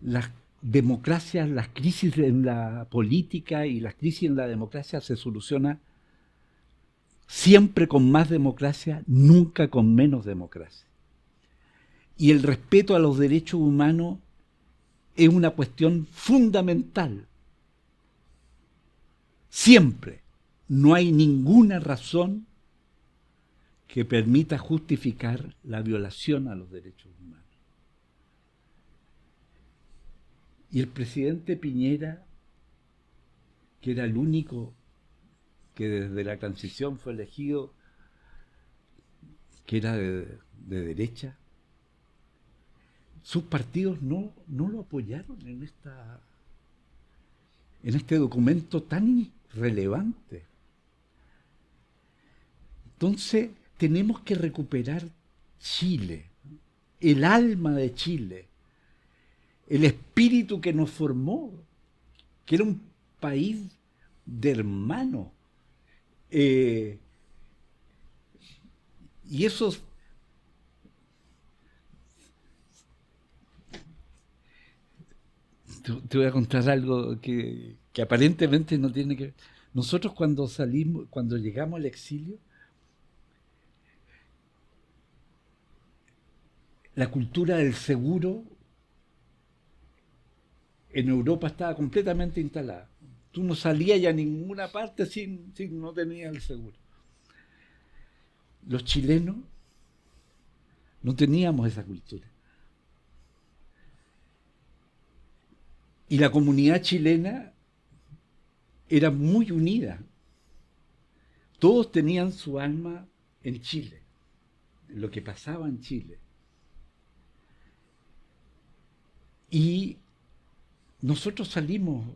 Las democracias, las crisis en la política y las crisis en la democracia se solucionan siempre con más democracia, nunca con menos democracia. Y el respeto a los derechos humanos es una cuestión fundamental. Siempre. No hay ninguna razón que permita justificar la violación a los derechos humanos. Y el presidente Piñera, que era el único que desde la transición fue elegido, que era de derecha, sus partidos no lo apoyaron en este documento tan relevante. Entonces, tenemos que recuperar Chile, el alma de Chile, el espíritu que nos formó, que era un país de hermanos. Y eso te voy a contar algo que aparentemente no tiene que ver. Nosotros cuando llegamos al exilio, la cultura del seguro en Europa estaba completamente instalada. Tú no salías ya a ninguna parte si no tenías el seguro. Los chilenos no teníamos esa cultura. Y la comunidad chilena era muy unida. Todos tenían su alma en Chile, en lo que pasaba en Chile. Y nosotros salimos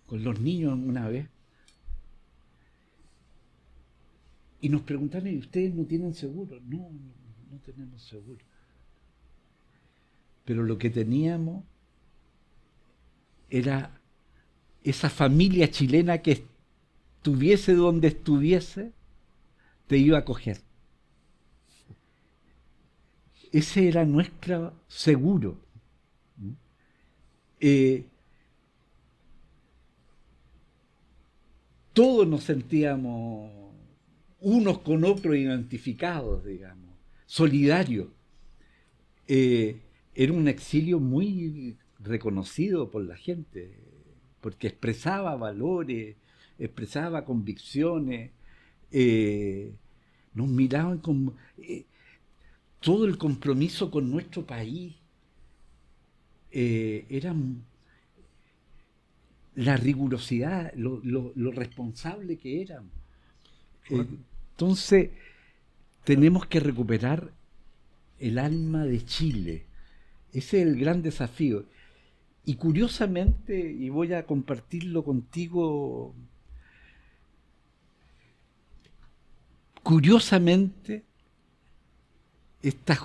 con los niños una vez Y nos preguntaron, ¿y ustedes no tienen seguro? No, no tenemos seguro. Pero lo que teníamos era esa familia chilena que estuviese donde estuviese, te iba a acoger. Ese era nuestro seguro. Todos nos sentíamos unos con otros identificados, digamos, solidarios. Era un exilio muy reconocido por la gente, porque expresaba valores, expresaba convicciones, nos miraban con todo el compromiso con nuestro país, era la rigurosidad, lo responsable que éramos. Entonces, tenemos que recuperar el alma de Chile. Ese es el gran desafío. Y curiosamente, y voy a compartirlo contigo, curiosamente, esta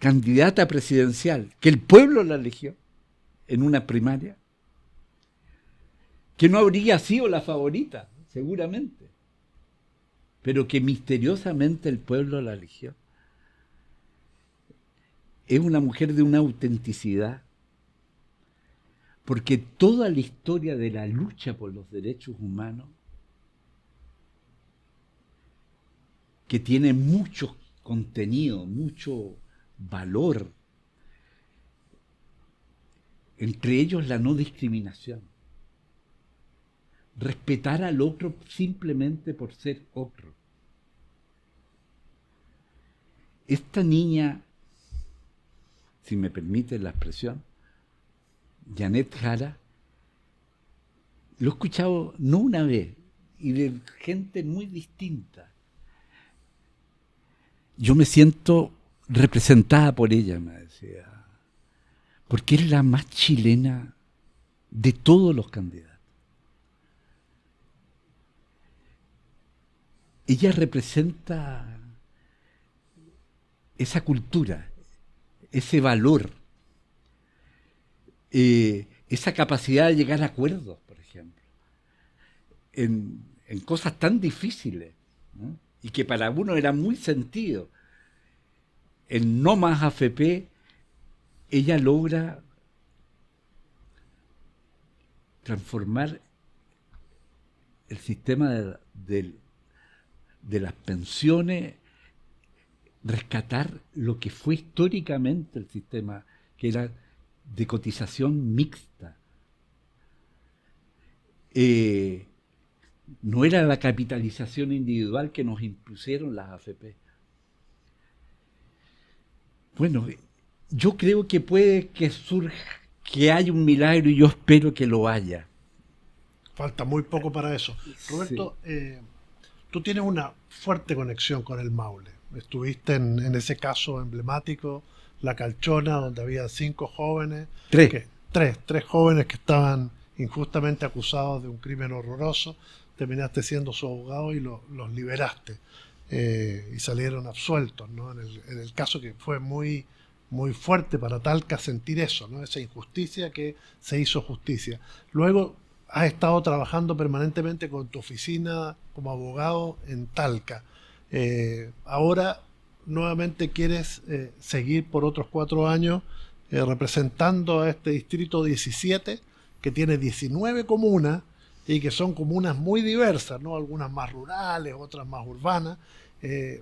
candidata presidencial, que el pueblo la eligió en una primaria, que no habría sido la favorita, seguramente, pero que misteriosamente el pueblo la eligió, es una mujer de una autenticidad, porque toda la historia de la lucha por los derechos humanos, que tiene mucho contenido, mucho valor, entre ellos la no discriminación, respetar al otro simplemente por ser otro. Esta niña, si me permite la expresión, Janet Jara, lo he escuchado no una vez, y de gente muy distinta. Yo me siento representada por ella, me decía, porque es la más chilena de todos los candidatos. Ella representa esa cultura, ese valor, esa capacidad de llegar a acuerdos, por ejemplo, en cosas tan difíciles, ¿no? Y que para uno era muy sentido. En No Más AFP, ella logra transformar el sistema de las pensiones, rescatar lo que fue históricamente el sistema, que era de cotización mixta. No era la capitalización individual que nos impusieron las AFP. Bueno, yo creo que puede que surja, que haya un milagro, y yo espero que lo haya. Falta muy poco para eso. Roberto, sí. Tú tienes una fuerte conexión con el Maule. Estuviste en ese caso emblemático, La Calchona, donde había 5 jóvenes. Tres jóvenes que estaban injustamente acusados de un crimen horroroso. Terminaste siendo su abogado y los liberaste. Y salieron absueltos, ¿no? En el caso que fue muy, muy fuerte para Talca sentir eso, ¿no? Esa injusticia que se hizo justicia. Luego has estado trabajando permanentemente con tu oficina como abogado en Talca. Ahora nuevamente quieres seguir por otros 4 años representando a este distrito 17, que tiene 19 comunas y que son comunas muy diversas, ¿no? Algunas más rurales, otras más urbanas,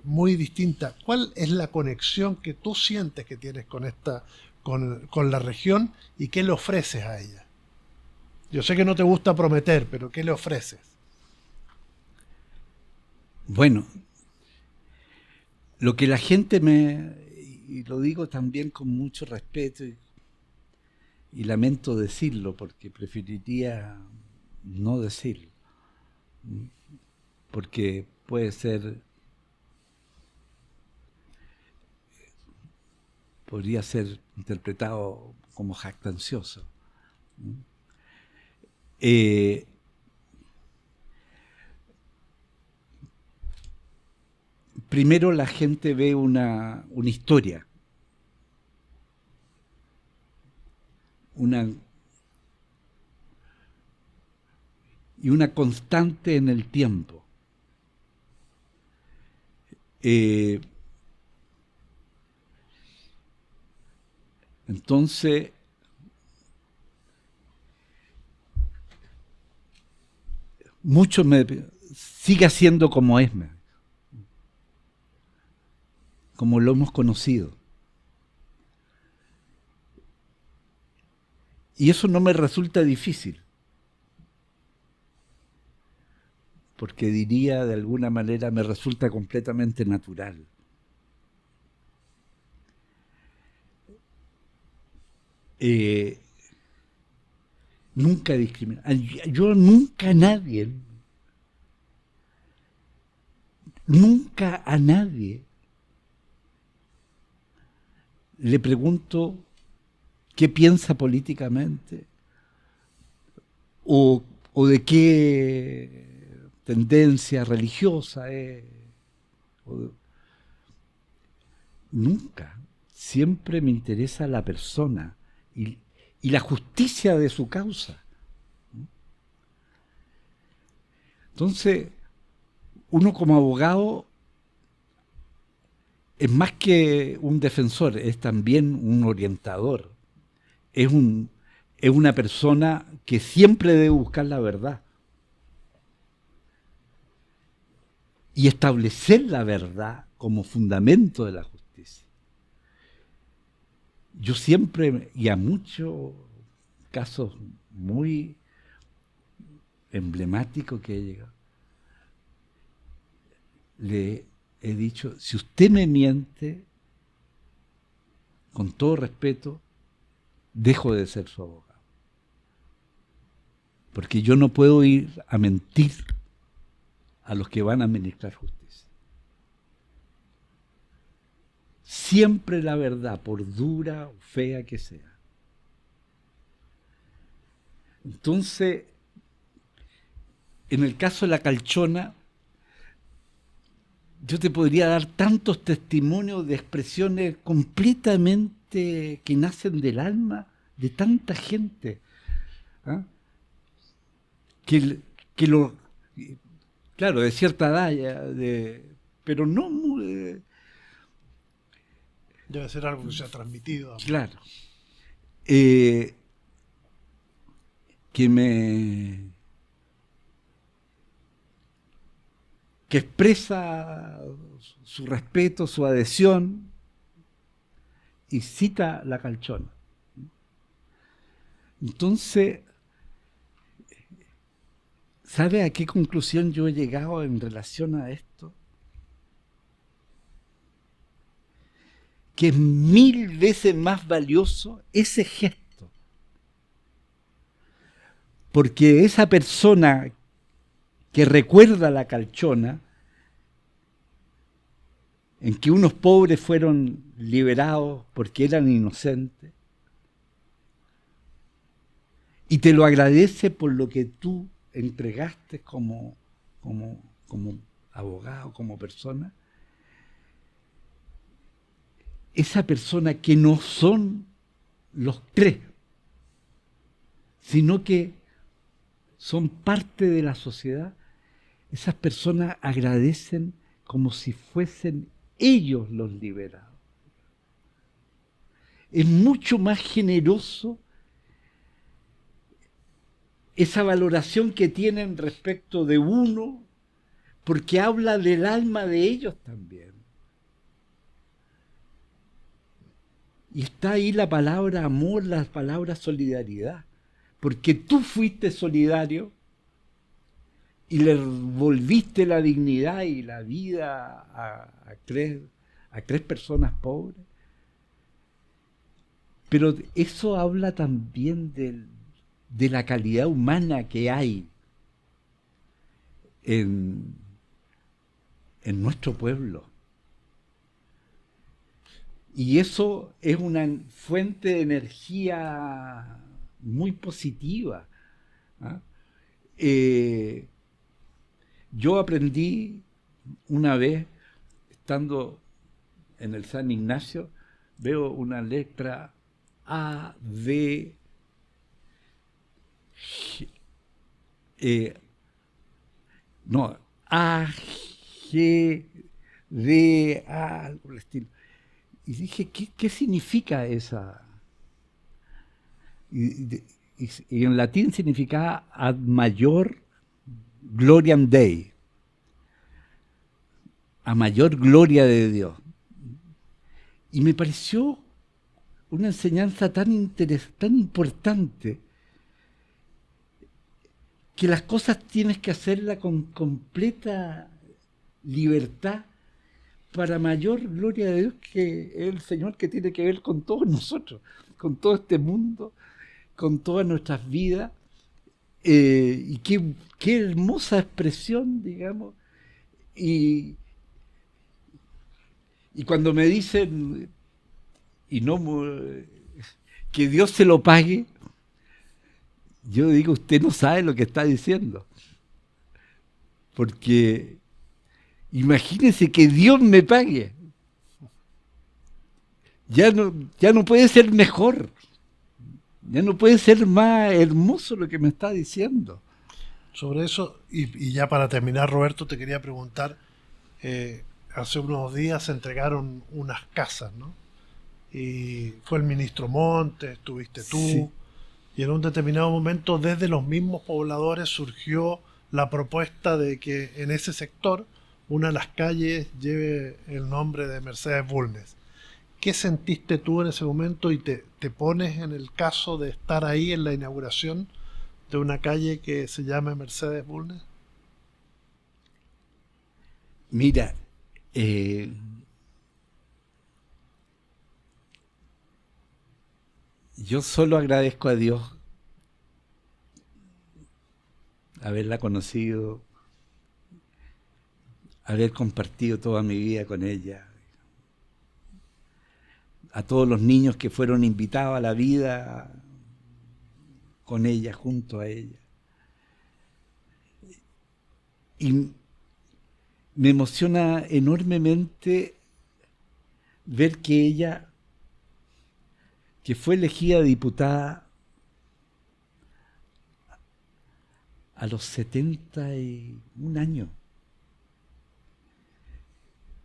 muy distintas. ¿Cuál es la conexión que tú sientes que tienes con la región y qué le ofreces a ella? Yo sé que no te gusta prometer, pero ¿qué le ofreces? Bueno, lo que la gente y lo digo también con mucho respeto y lamento decirlo porque preferiría no decirlo, porque podría ser interpretado como jactancioso. primero la gente ve una historia, y una constante en el tiempo. Entonces, muchos siga siendo como es, como lo hemos conocido. Y eso no me resulta difícil, porque diría de alguna manera me resulta completamente natural. Nunca discriminar. Yo nunca a nadie le pregunto qué piensa políticamente o de qué tendencia religiosa es. Nunca. Siempre me interesa la persona y la justicia de su causa. Entonces, uno como abogado es más que un defensor, es también un orientador. Es una persona que siempre debe buscar la verdad. Y establecer la verdad como fundamento de la justicia. Yo siempre, y a muchos casos muy emblemáticos que he llegado, le he dicho, si usted me miente, con todo respeto, dejo de ser su abogado. Porque yo no puedo ir a mentir a los que van a administrar justicia. Siempre la verdad, por dura o fea que sea. Entonces, en el caso de la Calchona, yo te podría dar tantos testimonios de expresiones completamente que nacen del alma de tanta gente. ¿Ah? Claro, de cierta edad ya, pero no muy... Debe ser algo que se ha transmitido. Claro. Que expresa su respeto, su adhesión, y cita la Calchona. Entonces, ¿sabe a qué conclusión yo he llegado en relación a esto? Que es 1000 veces más valioso ese gesto. Porque esa persona que recuerda la Calchona, en que unos pobres fueron liberados porque eran inocentes, y te lo agradece por lo que tú entregaste como abogado, como persona, esa persona que no son los tres, sino que son parte de la sociedad, esas personas agradecen como si fuesen ellos los liberados. Es mucho más generoso esa valoración que tienen respecto de uno, porque habla del alma de ellos también. Y está ahí la palabra amor, la palabra solidaridad, porque tú fuiste solidario y le volviste la dignidad y la vida a tres personas pobres. Pero eso habla también de la calidad humana que hay en nuestro pueblo. Y eso es una fuente de energía muy positiva. ¿Ah? Yo aprendí una vez, estando en el San Ignacio, veo una letra A, D, no, A, G, D, A, algo por el estilo. Y dije, ¿qué significa esa? Y en latín significaba ad major gloriam Dei, a mayor gloria de Dios. Y me pareció una enseñanza tan importante, que las cosas tienes que hacerlas con completa libertad para mayor gloria de Dios, que es el Señor, que tiene que ver con todos nosotros, con todo este mundo, con todas nuestras vidas. Y qué hermosa expresión, digamos. Y cuando me dicen que Dios se lo pague, yo digo, usted no sabe lo que está diciendo. Porque imagínese que Dios me pague. Ya no puede ser mejor. Ya no puede ser más hermoso lo que me está diciendo. Sobre eso, y ya para terminar, Roberto, te quería preguntar, hace unos días se entregaron unas casas, ¿no? Y fue el ministro Montes, estuviste tú, sí. Y en un determinado momento desde los mismos pobladores surgió la propuesta de que en ese sector una de las calles lleve el nombre de Mercedes Bulnes. ¿Qué sentiste tú en ese momento y te pones en el caso de estar ahí en la inauguración de una calle que se llame Mercedes Bulnes? Mira, yo solo agradezco a Dios haberla conocido, haber compartido toda mi vida con ella, a todos los niños que fueron invitados a la vida con ella, junto a ella. Y me emociona enormemente ver que ella, que fue elegida diputada a los 71 años,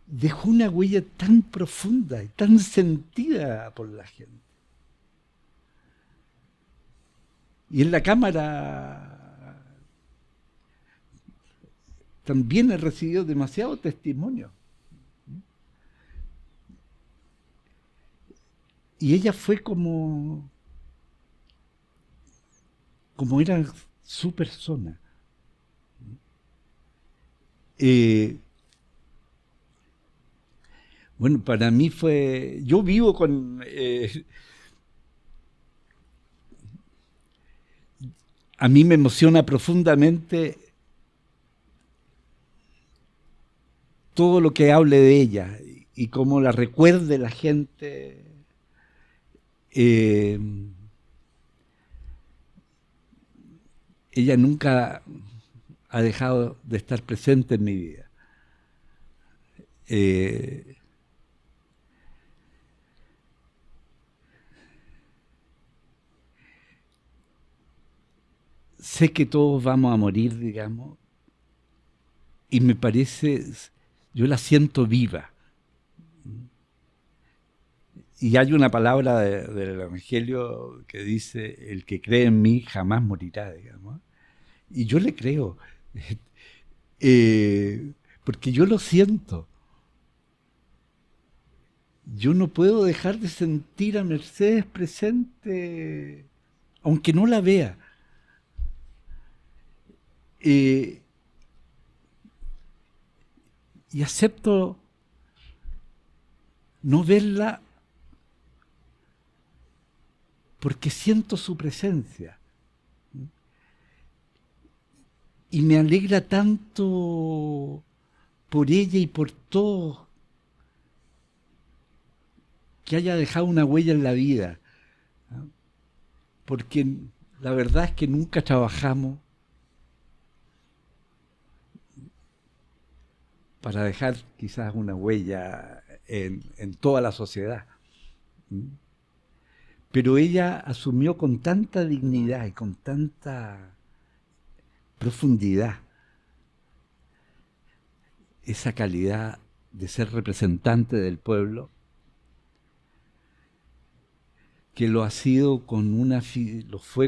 dejó una huella tan profunda y tan sentida por la gente. Y en la Cámara también he recibido demasiado testimonio. Y ella fue como era su persona. Bueno, para mí fue... Yo vivo con... a mí me emociona profundamente todo lo que hable de ella y cómo la recuerde la gente. Ella nunca ha dejado de estar presente en mi vida. Sé que todos vamos a morir, digamos, y me parece, yo la siento viva. Y hay una palabra del Evangelio que dice, el que cree en mí jamás morirá, digamos. Y yo le creo, porque yo lo siento. Yo no puedo dejar de sentir a Mercedes presente, aunque no la vea. Y acepto no verla porque siento su presencia. Y me alegra tanto por ella y por todos que haya dejado una huella en la vida. Porque la verdad es que nunca trabajamos para dejar quizás una huella en toda la sociedad. Pero ella asumió con tanta dignidad y con tanta profundidad esa calidad de ser representante del pueblo, que lo fue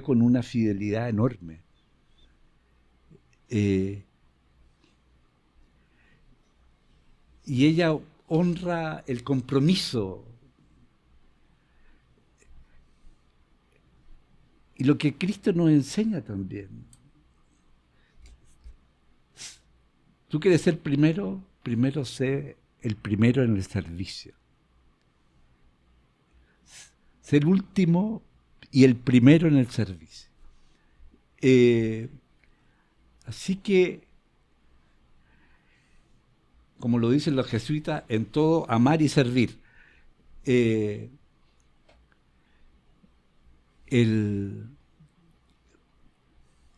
con una fidelidad enorme. Y ella honra el compromiso y lo que Cristo nos enseña también. ¿Tú quieres ser primero? Primero sé el primero en el servicio. Ser último y el primero en el servicio. Así que, como lo dicen los jesuitas, en todo amar y servir.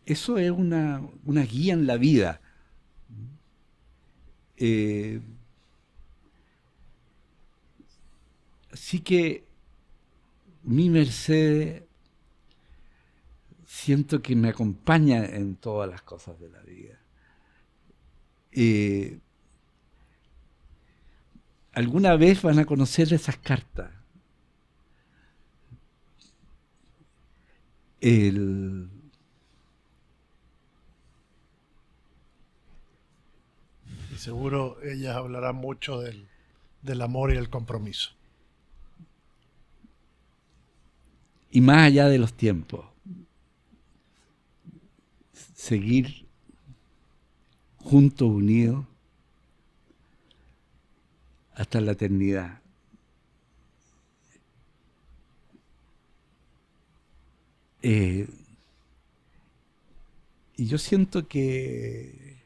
Eso es una guía en la vida. Así que mi Mercedes siento que me acompaña en todas las cosas de la vida. Alguna vez van a conocer esas cartas. Y seguro ellas hablarán mucho del amor y el compromiso. Y más allá de los tiempos, seguir juntos, unidos, hasta la eternidad. Y yo siento que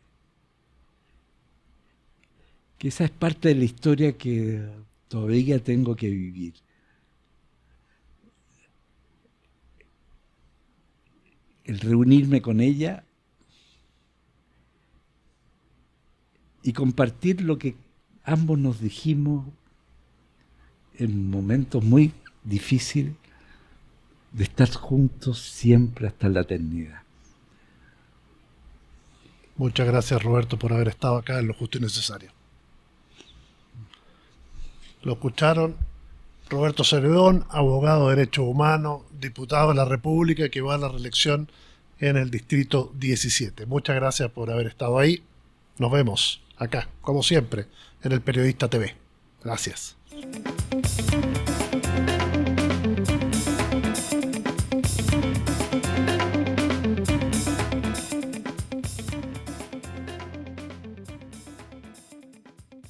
esa es parte de la historia que todavía tengo que vivir. El reunirme con ella y compartir lo que ambos nos dijimos en momentos muy difíciles, de estar juntos siempre hasta la eternidad. Muchas gracias, Roberto, por haber estado acá en Lo Justo y Necesario. Lo escucharon. Roberto Ceredón, abogado de Derechos Humanos, diputado de la República que va a la reelección en el Distrito 17. Muchas gracias por haber estado ahí. Nos vemos acá, como siempre, en el Periodista TV. Gracias.